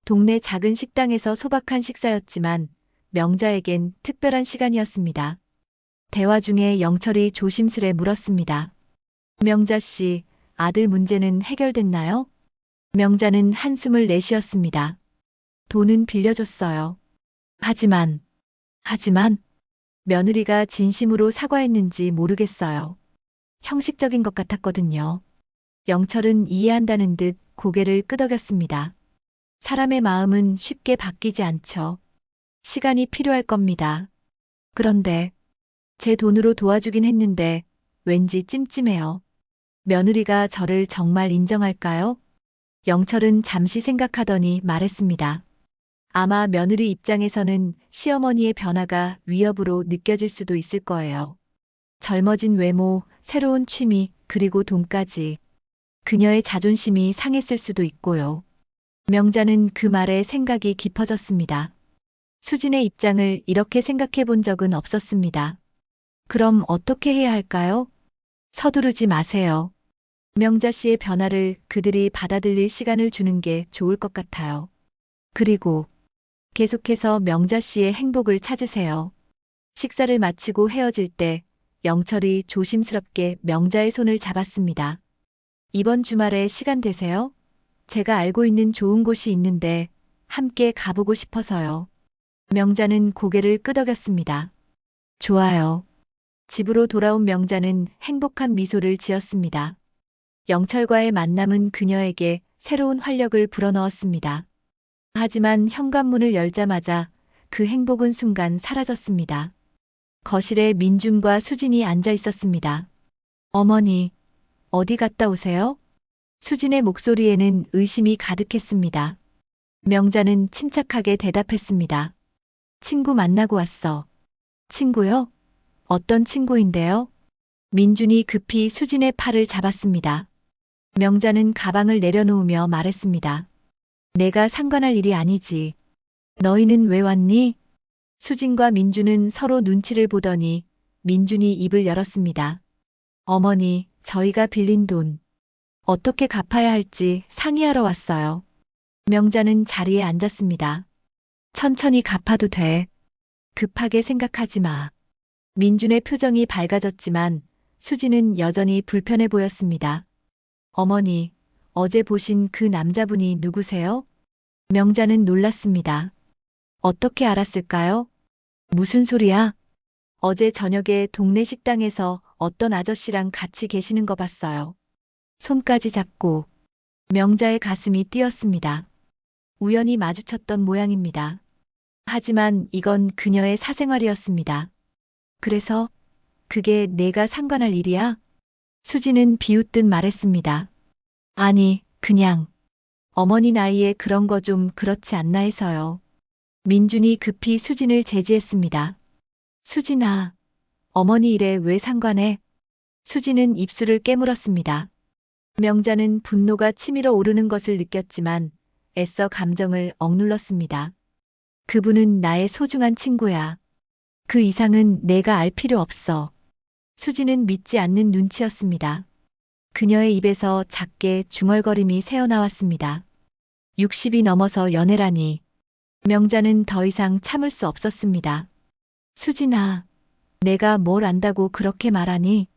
동네 작은 식당에서 소박한 식사였지만 명자에겐 특별한 시간이었습니다. 대화 중에 영철이 조심스레 물었습니다. 명자 씨, 아들 문제는 해결됐나요? 명자는 한숨을 내쉬었습니다. 돈은 빌려줬어요. 하지만 며느리가 진심으로 사과했는지 모르겠어요. 형식적인 것 같았거든요. 영철은 이해한다는 듯 고개를 끄덕였습니다. 사람의 마음은 쉽게 바뀌지 않죠. 시간이 필요할 겁니다. 그런데 제 돈으로 도와주긴 했는데 왠지 찜찜해요. 며느리가 저를 정말 인정할까요? 영철은 잠시 생각하더니 말했습니다. 아마 며느리 입장에서는 시어머니의 변화가 위협으로 느껴질 수도 있을 거예요. 젊어진 외모, 새로운 취미, 그리고 돈까지. 그녀의 자존심이 상했을 수도 있고요. 명자는 그 말에 생각이 깊어졌습니다. 수진의 입장을 이렇게 생각해 본 적은 없었습니다. 그럼 어떻게 해야 할까요? 서두르지 마세요. 명자 씨의 변화를 그들이 받아들일 시간을 주는 게 좋을 것 같아요. 그리고 계속해서 명자 씨의 행복을 찾으세요. 식사를 마치고 헤어질 때 영철이 조심스럽게 명자의 손을 잡았습니다. 이번 주말에 시간 되세요? 제가 알고 있는 좋은 곳이 있는데 함께 가보고 싶어서요. 명자는 고개를 끄덕였습니다. 좋아요. 집으로 돌아온 명자는 행복한 미소를 지었습니다. 영철과의 만남은 그녀에게 새로운 활력을 불어넣었습니다. 하지만 현관문을 열자마자 그 행복은 순간 사라졌습니다. 거실에 민준과 수진이 앉아 있었습니다. 어머니, 어디 갔다 오세요? 수진의 목소리에는 의심이 가득했습니다. 명자는 침착하게 대답했습니다. 친구 만나고 왔어. 친구요? 어떤 친구인데요? 민준이 급히 수진의 팔을 잡았습니다. 명자는 가방을 내려놓으며 말했습니다. 내가 상관할 일이 아니지. 너희는 왜 왔니? 수진과 민준은 서로 눈치를 보더니 민준이 입을 열었습니다. 어머니, 저희가 빌린 돈 어떻게 갚아야 할지 상의하러 왔어요. 명자는 자리에 앉았습니다. 천천히 갚아도 돼. 급하게 생각하지 마. 민준의 표정이 밝아졌지만 수진은 여전히 불편해 보였습니다. 어머니, 어제 보신 그 남자분이 누구세요? 명자는 놀랐습니다. 어떻게 알았을까요? 무슨 소리야? 어제 저녁에 동네 식당에서 어떤 아저씨랑 같이 계시는 거 봤어요. 손까지 잡고. 명자의 가슴이 뛰었습니다. 우연히 마주쳤던 모양입니다. 하지만 이건 그녀의 사생활이었습니다. 그래서 그게 내가 상관할 일이야? 수지는 비웃듯 말했습니다. 아니, 그냥 어머니 나이에 그런 거 좀 그렇지 않나 해서요. 민준이 급히 수진을 제지했습니다. 수진아, 어머니 일에 왜 상관해? 수진은 입술을 깨물었습니다. 명자는 분노가 치밀어 오르는 것을 느꼈지만 애써 감정을 억눌렀습니다. 그분은 나의 소중한 친구야. 그 이상은 내가 알 필요 없어. 수지는 믿지 않는 눈치였습니다. 그녀의 입에서 작게 중얼거림이 새어나왔습니다. 60이 넘어서 연애라니. 명자는 더 이상 참을 수 없었습니다. 수진아, 내가 뭘 안다고 그렇게 말하니?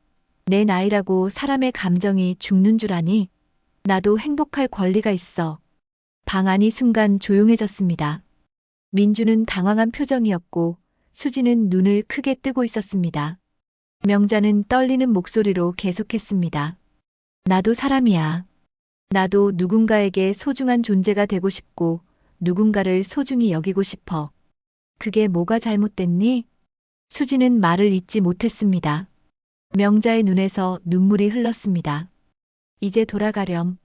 내 나이라고 사람의 감정이 죽는 줄 아니? 나도 행복할 권리가 있어. 방 안이 순간 조용해졌습니다. 민주는 당황한 표정이었고 수지는 눈을 크게 뜨고 있었습니다. 명자는 떨리는 목소리로 계속했습니다. 나도 사람이야. 나도 누군가에게 소중한 존재가 되고 싶고 누군가를 소중히 여기고 싶어. 그게 뭐가 잘못됐니? 수지는 말을 잇지 못했습니다. 명자의 눈에서 눈물이 흘렀습니다. 이제 돌아가렴.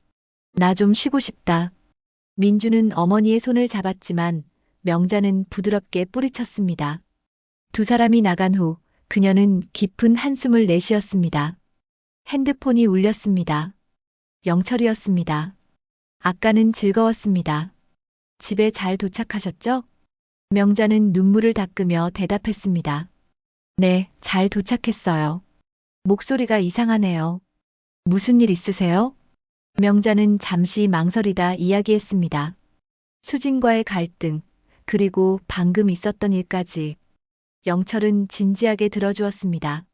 나 좀 쉬고 싶다. 민주는 어머니의 손을 잡았지만 명자는 부드럽게 뿌리쳤습니다. 두 사람이 나간 후 그녀는 깊은 한숨을 내쉬었습니다. 핸드폰이 울렸습니다. 영철이었습니다. 아까는 즐거웠습니다. 집에 잘 도착하셨죠? 명자는 눈물을 닦으며 대답했습니다. 네, 잘 도착했어요. 목소리가 이상하네요. 무슨 일 있으세요? 명자는 잠시 망설이다 이야기했습니다. 수진과의 갈등, 그리고 방금 있었던 일까지. 영철은 진지하게 들어주었습니다.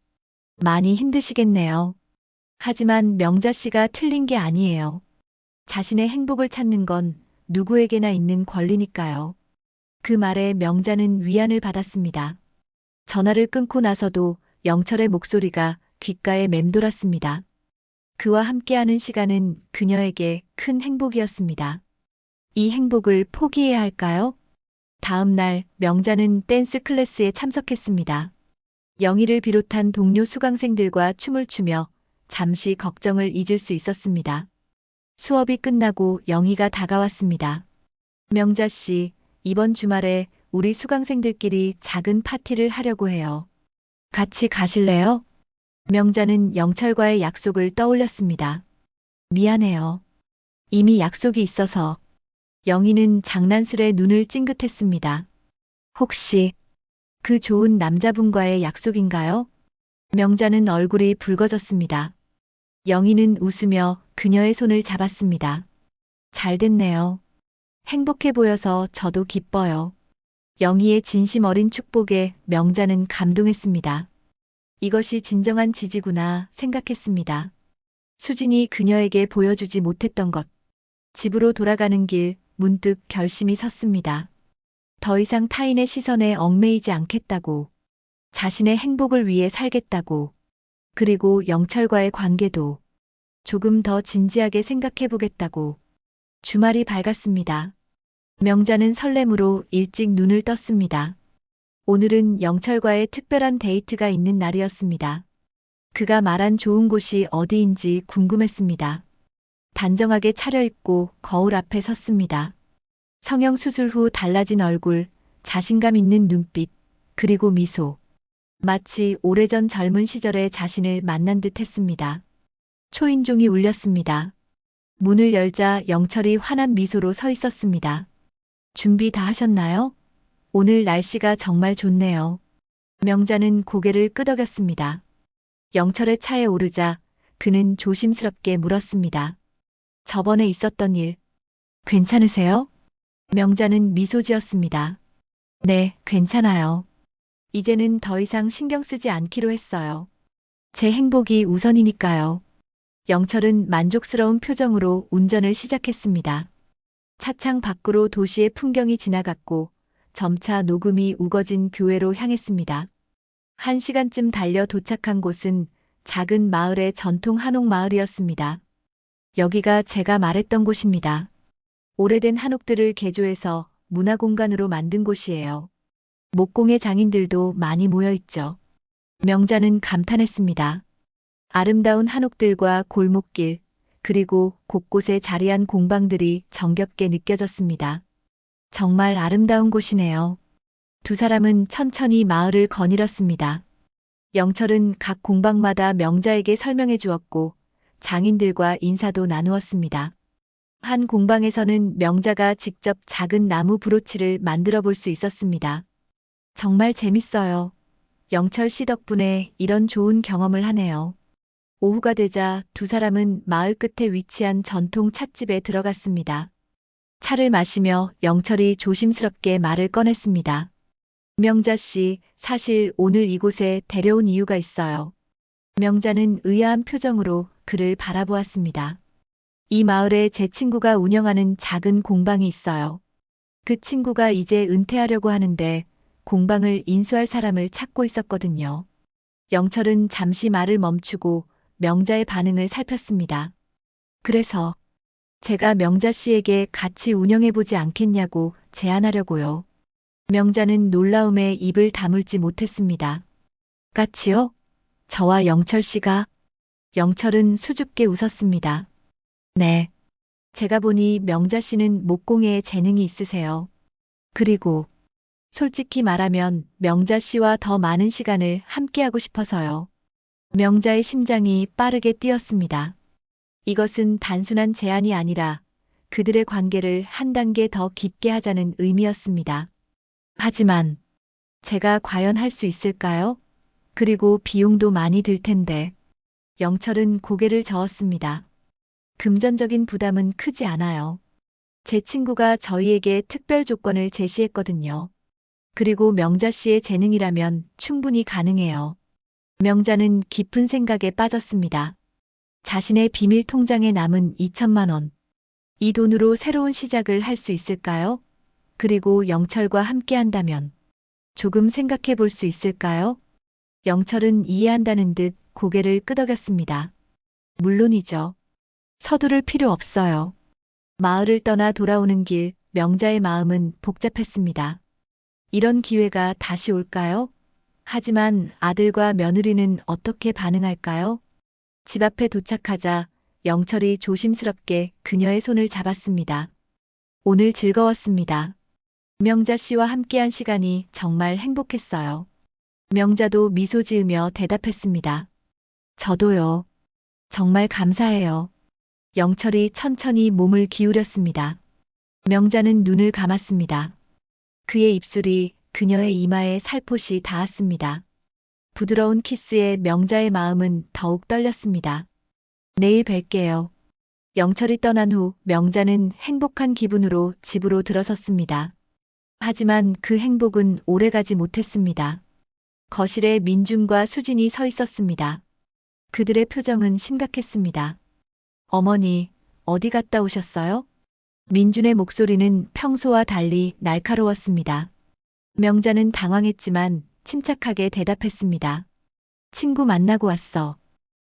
많이 힘드시겠네요. 하지만 명자 씨가 틀린 게 아니에요. 자신의 행복을 찾는 건 누구에게나 있는 권리니까요. 그 말에 명자는 위안을 받았습니다. 전화를 끊고 나서도 영철의 목소리가 귓가에 맴돌았습니다. 그와 함께하는 시간은 그녀에게 큰 행복이었습니다. 이 행복을 포기해야 할까요? 다음 날 명자는 댄스 클래스에 참석했습니다. 영희를 비롯한 동료 수강생들과 춤을 추며 잠시 걱정을 잊을 수 있었습니다. 수업이 끝나고 영희가 다가왔습니다. 명자 씨, 이번 주말에 우리 수강생들끼리 작은 파티를 하려고 해요. 같이 가실래요? 명자는 영철과의 약속을 떠올렸습니다. 미안해요. 이미 약속이 있어서. 영희는 장난스레 눈을 찡긋했습니다. 혹시 그 좋은 남자분과의 약속인가요? 명자는 얼굴이 붉어졌습니다. 영희는 웃으며 그녀의 손을 잡았습니다. 잘 됐네요. 행복해 보여서 저도 기뻐요. 영희의 진심 어린 축복에 명자는 감동했습니다. 이것이 진정한 지지구나 생각했습니다. 수진이 그녀에게 보여주지 못했던 것. 집으로 돌아가는 길 문득 결심이 섰습니다. 더 이상 타인의 시선에 얽매이지 않겠다고. 자신의 행복을 위해 살겠다고. 그리고 영철과의 관계도 조금 더 진지하게 생각해 보겠다고. 주말이 밝았습니다. 명자는 설렘으로 일찍 눈을 떴습니다. 오늘은 영철과의 특별한 데이트가 있는 날이었습니다. 그가 말한 좋은 곳이 어디인지 궁금했습니다. 단정하게 차려입고 거울 앞에 섰습니다. 성형수술 후 달라진 얼굴, 자신감 있는 눈빛, 그리고 미소. 마치 오래전 젊은 시절의 자신을 만난 듯 했습니다. 초인종이 울렸습니다. 문을 열자 영철이 환한 미소로 서 있었습니다. 준비 다 하셨나요? 오늘 날씨가 정말 좋네요. 명자는 고개를 끄덕였습니다. 영철의 차에 오르자 그는 조심스럽게 물었습니다. 저번에 있었던 일, 괜찮으세요? 명자는 미소 지었습니다. 네, 괜찮아요. 이제는 더 이상 신경 쓰지 않기로 했어요. 제 행복이 우선이니까요. 영철은 만족스러운 표정으로 운전을 시작했습니다. 차창 밖으로 도시의 풍경이 지나갔고 점차 녹음이 우거진 교회로 향했습니다. 1시간쯤 달려 도착한 곳은 작은 마을의 전통 한옥 마을이었습니다. 여기가 제가 말했던 곳입니다. 오래된 한옥들을 개조해서 문화공간으로 만든 곳이에요. 목공의 장인들도 많이 모여 있죠. 명자는 감탄했습니다. 아름다운 한옥들과 골목길, 그리고 곳곳에 자리한 공방들이 정겹게 느껴졌습니다. 정말 아름다운 곳이네요. 두 사람은 천천히 마을을 거닐었습니다. 영철은 각 공방마다 명자에게 설명해 주었고 장인들과 인사도 나누었습니다. 한 공방에서는 명자가 직접 작은 나무 브로치를 만들어 볼 수 있었습니다. 정말 재밌어요. 영철 씨 덕분에 이런 좋은 경험을 하네요. 오후가 되자 두 사람은 마을 끝에 위치한 전통 찻집에 들어갔습니다. 차를 마시며 영철이 조심스럽게 말을 꺼냈습니다. 명자 씨, 사실 오늘 이곳에 데려온 이유가 있어요. 명자는 의아한 표정으로 그를 바라보았습니다. 이 마을에 제 친구가 운영하는 작은 공방이 있어요. 그 친구가 이제 은퇴하려고 하는데 공방을 인수할 사람을 찾고 있었거든요. 영철은 잠시 말을 멈추고 명자의 반응을 살폈습니다. 그래서 제가 명자 씨에게 같이 운영해보지 않겠냐고 제안하려고요. 명자는 놀라움에 입을 다물지 못했습니다. 같이요? 저와 영철 씨가? 영철은 수줍게 웃었습니다. 네. 제가 보니 명자 씨는 목공예에 재능이 있으세요. 그리고 솔직히 말하면 명자 씨와 더 많은 시간을 함께하고 싶어서요. 명자의 심장이 빠르게 뛰었습니다. 이것은 단순한 제안이 아니라 그들의 관계를 한 단계 더 깊게 하자는 의미였습니다. 하지만 제가 과연 할 수 있을까요? 그리고 비용도 많이 들 텐데. 영철은 고개를 저었습니다. 금전적인 부담은 크지 않아요. 제 친구가 저희에게 특별 조건을 제시했거든요. 그리고 명자 씨의 재능이라면 충분히 가능해요. 명자는 깊은 생각에 빠졌습니다. 자신의 비밀 통장에 남은 2천만 원. 이 돈으로 새로운 시작을 할 수 있을까요? 그리고 영철과 함께 한다면 조금 생각해 볼 수 있을까요? 영철은 이해한다는 듯 고개를 끄덕였습니다. 물론이죠. 서두를 필요 없어요. 마을을 떠나 돌아오는 길, 명자의 마음은 복잡했습니다. 이런 기회가 다시 올까요? 하지만 아들과 며느리는 어떻게 반응할까요? 집 앞에 도착하자 영철이 조심스럽게 그녀의 손을 잡았습니다. 오늘 즐거웠습니다. 명자 씨와 함께한 시간이 정말 행복했어요. 명자도 미소 지으며 대답했습니다. 저도요. 정말 감사해요. 영철이 천천히 몸을 기울였습니다. 명자는 눈을 감았습니다. 그의 입술이 그녀의 이마에 살포시 닿았습니다. 부드러운 키스에 명자의 마음은 더욱 떨렸습니다. 내일 뵐게요. 영철이 떠난 후 명자는 행복한 기분으로 집으로 들어섰습니다. 하지만 그 행복은 오래가지 못했습니다. 거실에 민준과 수진이 서 있었습니다. 그들의 표정은 심각했습니다. 어머니, 어디 갔다 오셨어요? 민준의 목소리는 평소와 달리 날카로웠습니다. 명자는 당황했지만 침착하게 대답했습니다. 친구 만나고 왔어.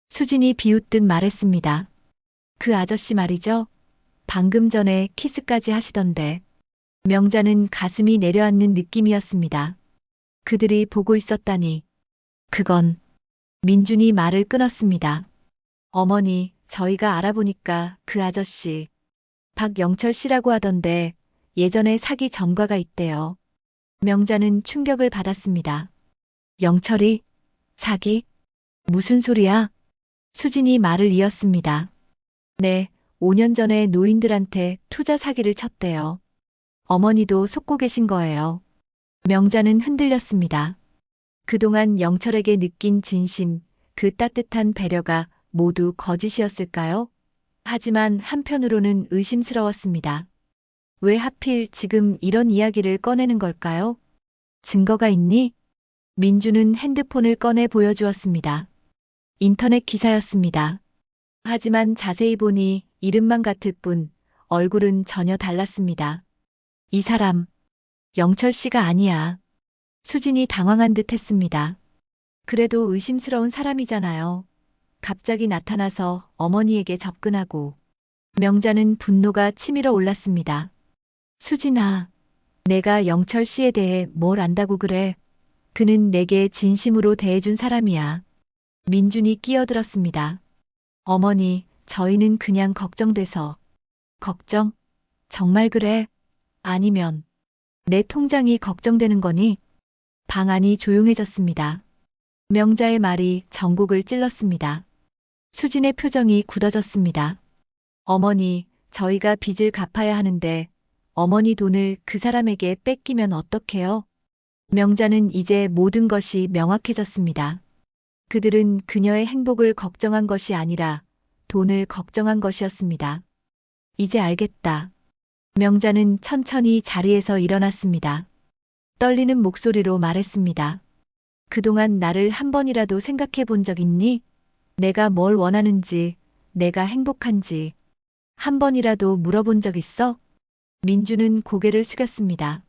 수진이 비웃듯 말했습니다. 그 아저씨 말이죠? 방금 전에 키스까지 하시던데. 명자는 가슴이 내려앉는 느낌이었습니다. 그들이 보고 있었다니. 그건. 민준이 말을 끊었습니다. 어머니, 저희가 알아보니까 그 아저씨. 박영철 씨라고 하던데 예전에 사기 전과가 있대요. 명자는 충격을 받았습니다. 영철이? 사기? 무슨 소리야? 수진이 말을 이었습니다. 네, 5년 전에 노인들한테 투자 사기를 쳤대요. 어머니도 속고 계신 거예요. 명자는 흔들렸습니다. 그동안 영철에게 느낀 진심, 그 따뜻한 배려가 모두 거짓이었을까요? 하지만 한편으로는 의심스러웠습니다. 왜 하필 지금 이런 이야기를 꺼내는 걸까요? 증거가 있니? 민주는 핸드폰을 꺼내 보여주었습니다. 인터넷 기사였습니다. 하지만 자세히 보니 이름만 같을 뿐 얼굴은 전혀 달랐습니다. 이 사람, 영철 씨가 아니야. 수진이 당황한 듯 했습니다. 그래도 의심스러운 사람이잖아요. 갑자기 나타나서 어머니에게 접근하고. 명자는 분노가 치밀어 올랐습니다. 수진아, 내가 영철 씨에 대해 뭘 안다고 그래? 그는 내게 진심으로 대해준 사람이야. 민준이 끼어들었습니다. 어머니, 저희는 그냥 걱정돼서. 걱정? 정말 그래? 아니면 내 통장이 걱정되는 거니? 방 안이 조용해졌습니다. 명자의 말이 전곡을 찔렀습니다. 수진의 표정이 굳어졌습니다. 어머니, 저희가 빚을 갚아야 하는데 어머니 돈을 그 사람에게 뺏기면 어떡해요? 명자는 이제 모든 것이 명확해졌습니다. 그들은 그녀의 행복을 걱정한 것이 아니라 돈을 걱정한 것이었습니다. 이제 알겠다. 명자는 천천히 자리에서 일어났습니다. 떨리는 목소리로 말했습니다. 그동안 나를 한 번이라도 생각해 본 적 있니? 내가 뭘 원하는지, 내가 행복한지 한 번이라도 물어본 적 있어? 민주는 고개를 숙였습니다.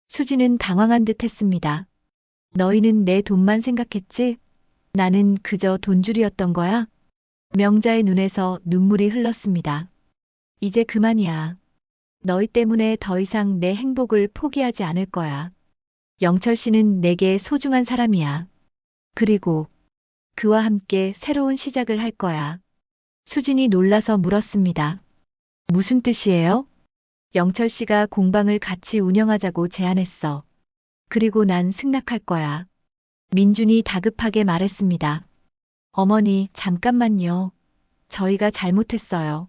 수지는 당황한 듯 했습니다. 너희는 내 돈만 생각했지? 나는 그저 돈줄이었던 거야? 명자의 눈에서 눈물이 흘렀습니다. 이제 그만이야. 너희 때문에 더 이상 내 행복을 포기하지 않을 거야. 영철 씨는 내게 소중한 사람이야. 그리고 그와 함께 새로운 시작을 할 거야. 수진이 놀라서 물었습니다. 무슨 뜻이에요? 영철 씨가 공방을 같이 운영하자고 제안했어. 그리고 난 승낙할 거야. 민준이 다급하게 말했습니다. 어머니, 잠깐만요. 저희가 잘못했어요.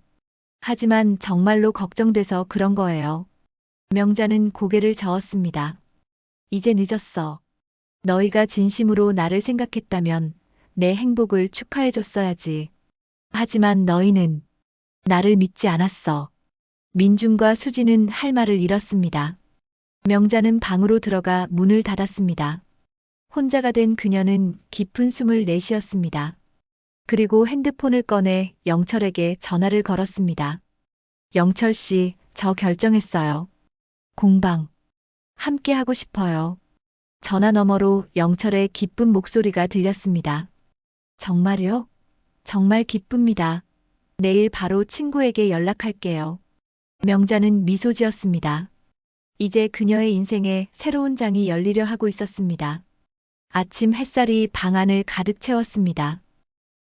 하지만 정말로 걱정돼서 그런 거예요. 명자는 고개를 저었습니다. 이제 늦었어. 너희가 진심으로 나를 생각했다면 내 행복을 축하해줬어야지. 하지만 너희는 나를 믿지 않았어. 민준과 수지는 할 말을 잃었습니다. 명자는 방으로 들어가 문을 닫았습니다. 혼자가 된 그녀는 깊은 숨을 내쉬었습니다. 그리고 핸드폰을 꺼내 영철에게 전화를 걸었습니다. 영철 씨, 저 결정했어요. 공방. 함께 하고 싶어요. 전화 너머로 영철의 기쁜 목소리가 들렸습니다. 정말요? 정말 기쁩니다. 내일 바로 친구에게 연락할게요. 명자는 미소 지었습니다. 이제 그녀의 인생에 새로운 장이 열리려 하고 있었습니다. 아침 햇살이 방 안을 가득 채웠습니다.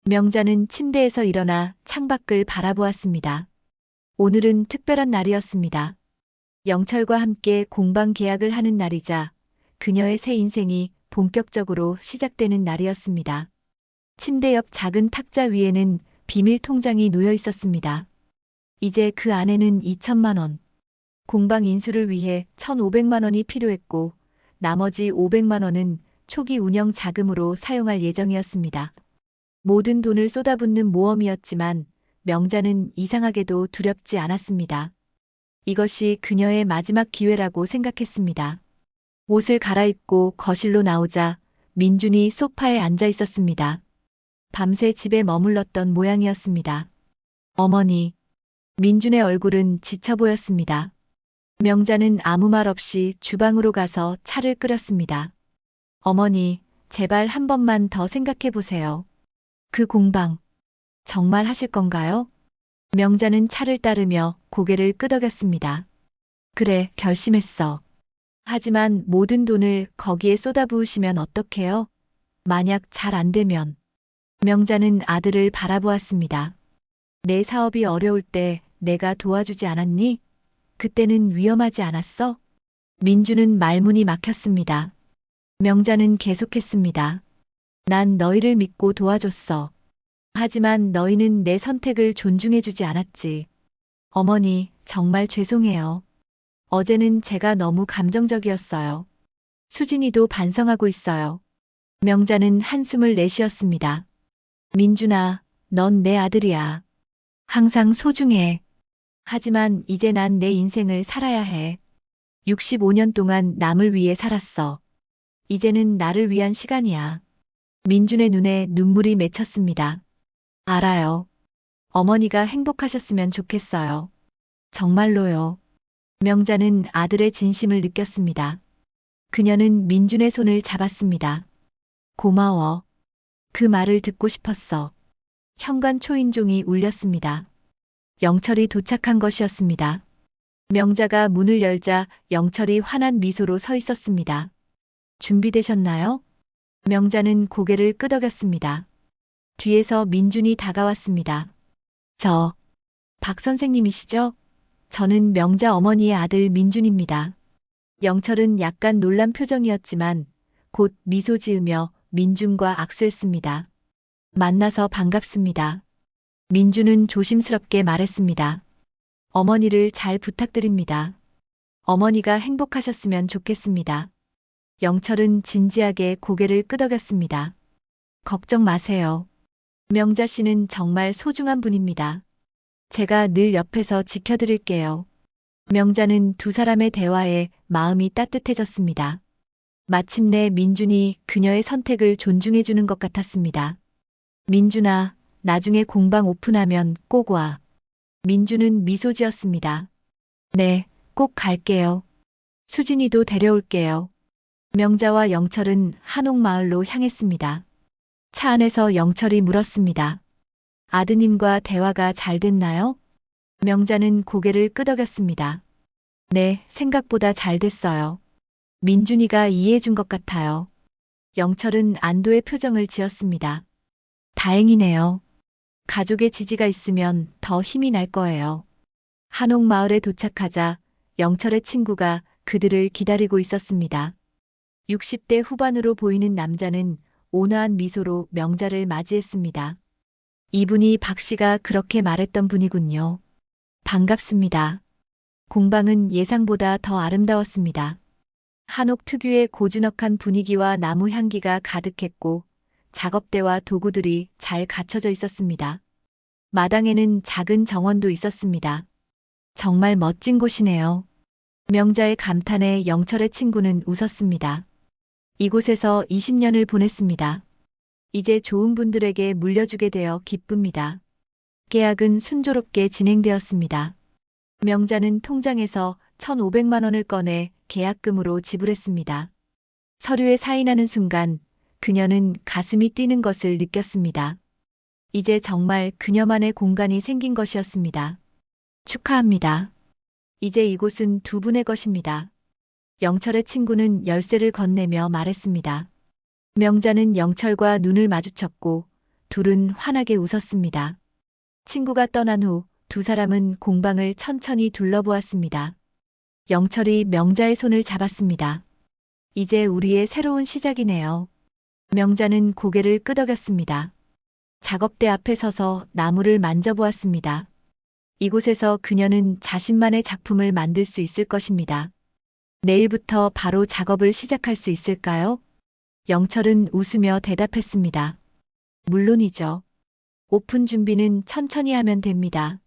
명자는 침대에서 일어나 창밖을 바라보았습니다. 오늘은 특별한 날이었습니다. 영철과 함께 공방 계약을 하는 날이자 그녀의 새 인생이 본격적으로 시작되는 날이었습니다. 침대 옆 작은 탁자 위에는 비밀 통장이 놓여 있었습니다. 이제 그 안에는 2천만 원. 공방 인수를 위해 1,500만 원이 필요했고 나머지 500만 원은 초기 운영 자금으로 사용할 예정이었습니다. 모든 돈을 쏟아붓는 모험이었지만 명자는 이상하게도 두렵지 않았습니다. 이것이 그녀의 마지막 기회라고 생각했습니다. 옷을 갈아입고 거실로 나오자 민준이 소파에 앉아 있었습니다. 밤새 집에 머물렀던 모양이었습니다. 어머니. 민준의 얼굴은 지쳐 보였습니다. 명자는 아무 말 없이 주방으로 가서 차를 끓였습니다. 어머니, 제발 한 번만 더 생각해 보세요. 그 공방, 정말 하실 건가요? 명자는 차를 따르며 고개를 끄덕였습니다. 그래, 결심했어. 하지만 모든 돈을 거기에 쏟아부으시면 어떡해요? 만약 잘 안 되면. 명자는 아들을 바라보았습니다. 내 사업이 어려울 때 내가 도와주지 않았니? 그때는 위험하지 않았어? 민주는 말문이 막혔습니다. 명자는 계속했습니다. 난 너희를 믿고 도와줬어. 하지만 너희는 내 선택을 존중해주지 않았지. 어머니, 정말 죄송해요. 어제는 제가 너무 감정적이었어요. 수진이도 반성하고 있어요. 명자는 한숨을 내쉬었습니다. 민준아, 넌 내 아들이야. 항상 소중해. 하지만 이제 난 내 인생을 살아야 해. 65년 동안 남을 위해 살았어. 이제는 나를 위한 시간이야. 민준의 눈에 눈물이 맺혔습니다. 알아요. 어머니가 행복하셨으면 좋겠어요. 정말로요. 명자는 아들의 진심을 느꼈습니다. 그녀는 민준의 손을 잡았습니다. 고마워. 그 말을 듣고 싶었어. 현관 초인종이 울렸습니다. 영철이 도착한 것이었습니다. 명자가 문을 열자 영철이 환한 미소로 서 있었습니다. 준비되셨나요? 명자는 고개를 끄덕였습니다. 뒤에서 민준이 다가왔습니다. 박 선생님이시죠? 저는 명자 어머니의 아들 민준입니다. 영철은 약간 놀란 표정이었지만 곧 미소 지으며 민준과 악수했습니다. 만나서 반갑습니다. 민준은 조심스럽게 말했습니다. 어머니를 잘 부탁드립니다. 어머니가 행복하셨으면 좋겠습니다. 영철은 진지하게 고개를 끄덕였습니다. 걱정 마세요. 명자 씨는 정말 소중한 분입니다. 제가 늘 옆에서 지켜드릴게요. 명자는 두 사람의 대화에 마음이 따뜻해졌습니다. 마침내 민준이 그녀의 선택을 존중해주는 것 같았습니다. 민준아, 나중에 공방 오픈하면 꼭 와. 민준은 미소 지었습니다. 네, 꼭 갈게요. 수진이도 데려올게요. 명자와 영철은 한옥마을로 향했습니다. 차 안에서 영철이 물었습니다. 아드님과 대화가 잘 됐나요? 명자는 고개를 끄덕였습니다. 네, 생각보다 잘 됐어요. 민준이가 이해해준 것 같아요. 영철은 안도의 표정을 지었습니다. 다행이네요. 가족의 지지가 있으면 더 힘이 날 거예요. 한옥마을에 도착하자 영철의 친구가 그들을 기다리고 있었습니다. 60대 후반으로 보이는 남자는 온화한 미소로 명자를 맞이했습니다. 이분이 박 씨가 그렇게 말했던 분이군요. 반갑습니다. 공방은 예상보다 더 아름다웠습니다. 한옥 특유의 고즈넉한 분위기와 나무 향기가 가득했고 작업대와 도구들이 잘 갖춰져 있었습니다. 마당에는 작은 정원도 있었습니다. 정말 멋진 곳이네요. 명자의 감탄에 영철의 친구는 웃었습니다. 이곳에서 20년을 보냈습니다. 이제 좋은 분들에게 물려주게 되어 기쁩니다. 계약은 순조롭게 진행되었습니다. 명자는 통장에서 1,500만 원을 꺼내 계약금으로 지불했습니다. 서류에 사인하는 순간 그녀는 가슴이 뛰는 것을 느꼈습니다. 이제 정말 그녀만의 공간이 생긴 것이었습니다. 축하합니다. 이제 이곳은 두 분의 것입니다. 영철의 친구는 열쇠를 건네며 말했습니다. 명자는 영철과 눈을 마주쳤고 둘은 환하게 웃었습니다. 친구가 떠난 후 두 사람은 공방을 천천히 둘러보았습니다. 영철이 명자의 손을 잡았습니다. 이제 우리의 새로운 시작이네요. 명자는 고개를 끄덕였습니다. 작업대 앞에 서서 나무를 만져보았습니다. 이곳에서 그녀는 자신만의 작품을 만들 수 있을 것입니다. 내일부터 바로 작업을 시작할 수 있을까요? 영철은 웃으며 대답했습니다. 물론이죠. 오픈 준비는 천천히 하면 됩니다.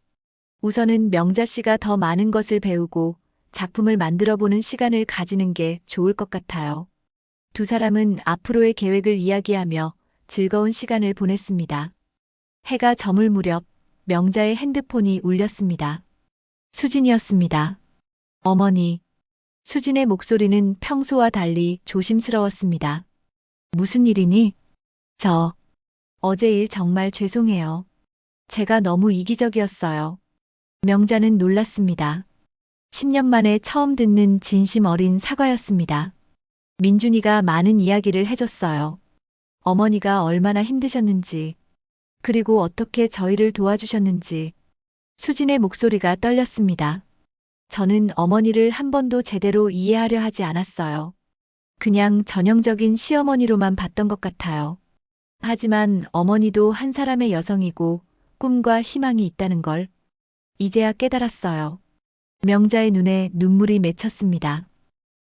우선은 명자 씨가 더 많은 것을 배우고 작품을 만들어 보는 시간을 가지는 게 좋을 것 같아요. 두 사람은 앞으로의 계획을 이야기하며 즐거운 시간을 보냈습니다. 해가 저물 무렵 명자의 핸드폰이 울렸습니다. 수진이었습니다. 어머니. 수진의 목소리는 평소와 달리 조심스러웠습니다. 무슨 일이니? 어제 일 정말 죄송해요. 제가 너무 이기적이었어요. 명자는 놀랐습니다. 10년 만에 처음 듣는 진심 어린 사과였습니다. 민준이가 많은 이야기를 해줬어요. 어머니가 얼마나 힘드셨는지, 그리고 어떻게 저희를 도와주셨는지. 수진의 목소리가 떨렸습니다. 저는 어머니를 한 번도 제대로 이해하려 하지 않았어요. 그냥 전형적인 시어머니로만 봤던 것 같아요. 하지만 어머니도 한 사람의 여성이고 꿈과 희망이 있다는 걸 이제야 깨달았어요. 명자의 눈에 눈물이 맺혔습니다.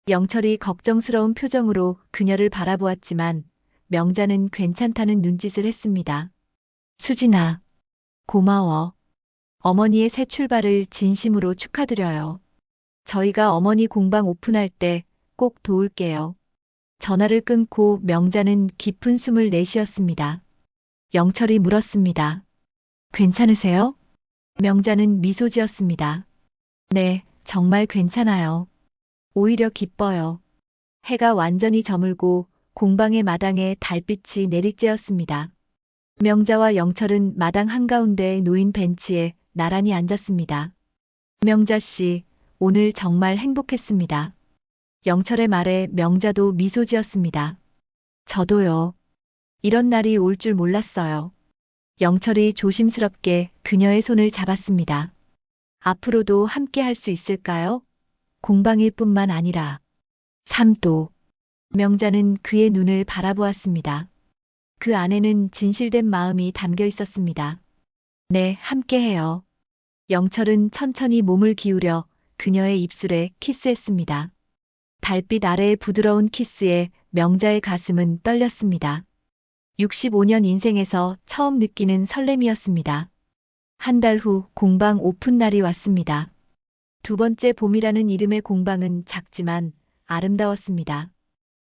영철이 걱정스러운 표정으로 그녀를 바라보았지만 명자는 괜찮다는 눈짓을 했습니다. 수진아, 고마워. 어머니의 새 출발을 진심으로 축하드려요. 저희가 어머니 공방 오픈할 때 꼭 도울게요. 전화를 끊고 명자는 깊은 숨을 내쉬었습니다. 영철이 물었습니다. 괜찮으세요? 명자는 미소 지었습니다. 네, 정말 괜찮아요. 오히려 기뻐요. 해가 완전히 저물고 공방의 마당에 달빛이 내리쬐었습니다. 명자와 영철은 마당 한가운데에 놓인 벤치에 나란히 앉았습니다. 명자 씨, 오늘 정말 행복했습니다. 영철의 말에 명자도 미소 지었습니다. 저도요. 이런 날이 올 줄 몰랐어요. 영철이 조심스럽게 그녀의 손을 잡았습니다. 앞으로도 함께 할 수 있을까요? 공방일 뿐만 아니라 삶도. 명자는 그의 눈을 바라보았습니다. 그 안에는 진실된 마음이 담겨 있었습니다. 네, 함께해요. 영철은 천천히 몸을 기울여 그녀의 입술에 키스했습니다. 달빛 아래의 부드러운 키스에 명자의 가슴은 떨렸습니다. 65년 인생에서 처음 느끼는 설렘이었습니다. 한 달 후 공방 오픈 날이 왔습니다. 두 번째 봄이라는 이름의 공방은 작지만 아름다웠습니다.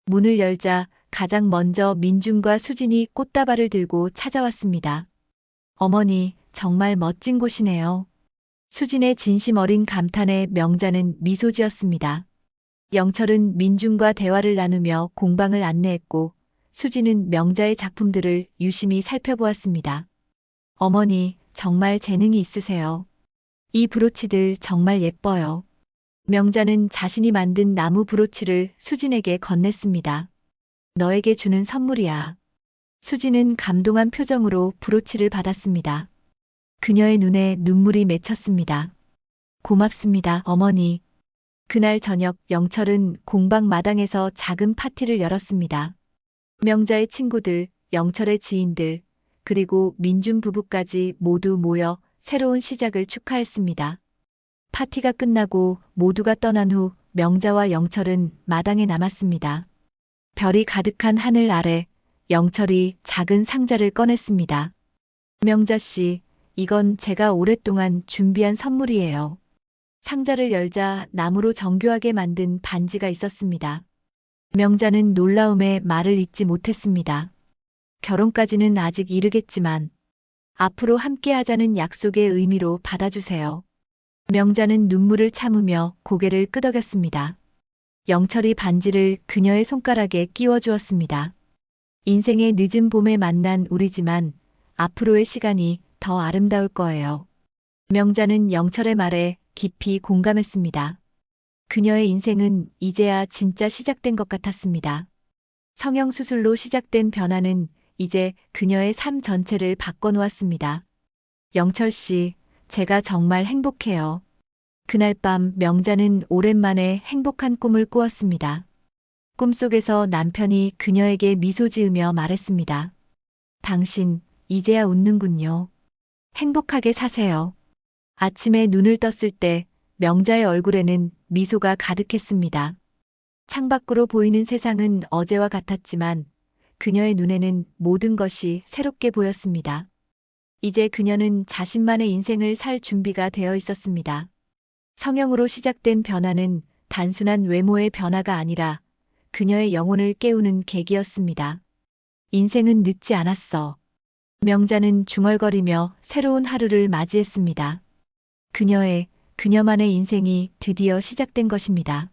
문을 열자 가장 먼저 민준과 수진이 꽃다발을 들고 찾아왔습니다. 어머니, 정말 멋진 곳이네요. 수진의 진심 어린 감탄에 명자는 미소 지었습니다. 영철은 민준과 대화를 나누며 공방을 안내했고 수진은 명자의 작품들을 유심히 살펴보았습니다. 어머니, 정말 재능이 있으세요. 이 브로치들 정말 예뻐요. 명자는 자신이 만든 나무 브로치를 수진에게 건넸습니다. 너에게 주는 선물이야. 수진은 감동한 표정으로 브로치를 받았습니다. 그녀의 눈에 눈물이 맺혔습니다. 고맙습니다, 어머니. 그날 저녁 영철은 공방 마당에서 작은 파티를 열었습니다. 명자의 친구들, 영철의 지인들, 그리고 민준 부부까지 모두 모여 새로운 시작을 축하했습니다. 파티가 끝나고 모두가 떠난 후 명자와 영철은 마당에 남았습니다. 별이 가득한 하늘 아래 영철이 작은 상자를 꺼냈습니다. 명자 씨, 이건 제가 오랫동안 준비한 선물이에요. 상자를 열자 나무로 정교하게 만든 반지가 있었습니다. 명자는 놀라움에 말을 잇지 못했습니다. 결혼까지는 아직 이르겠지만 앞으로 함께하자는 약속의 의미로 받아주세요. 명자는 눈물을 참으며 고개를 끄덕였습니다. 영철이 반지를 그녀의 손가락에 끼워주었습니다. 인생의 늦은 봄에 만난 우리지만 앞으로의 시간이 더 아름다울 거예요. 명자는 영철의 말에 깊이 공감했습니다. 그녀의 인생은 이제야 진짜 시작된 것 같았습니다. 성형수술로 시작된 변화는 이제 그녀의 삶 전체를 바꿔놓았습니다. 영철 씨, 제가 정말 행복해요. 그날 밤 명자는 오랜만에 행복한 꿈을 꾸었습니다. 꿈속에서 남편이 그녀에게 미소 지으며 말했습니다. 당신, 이제야 웃는군요. 행복하게 사세요. 아침에 눈을 떴을 때 명자의 얼굴에는 미소가 가득했습니다. 창밖으로 보이는 세상은 어제와 같았지만 그녀의 눈에는 모든 것이 새롭게 보였습니다. 이제 그녀는 자신만의 인생을 살 준비가 되어 있었습니다. 성형으로 시작된 변화는 단순한 외모의 변화가 아니라 그녀의 영혼을 깨우는 계기였습니다. 인생은 늦지 않았어. 명자는 중얼거리며 새로운 하루를 맞이했습니다. 그녀만의 인생이 드디어 시작된 것입니다.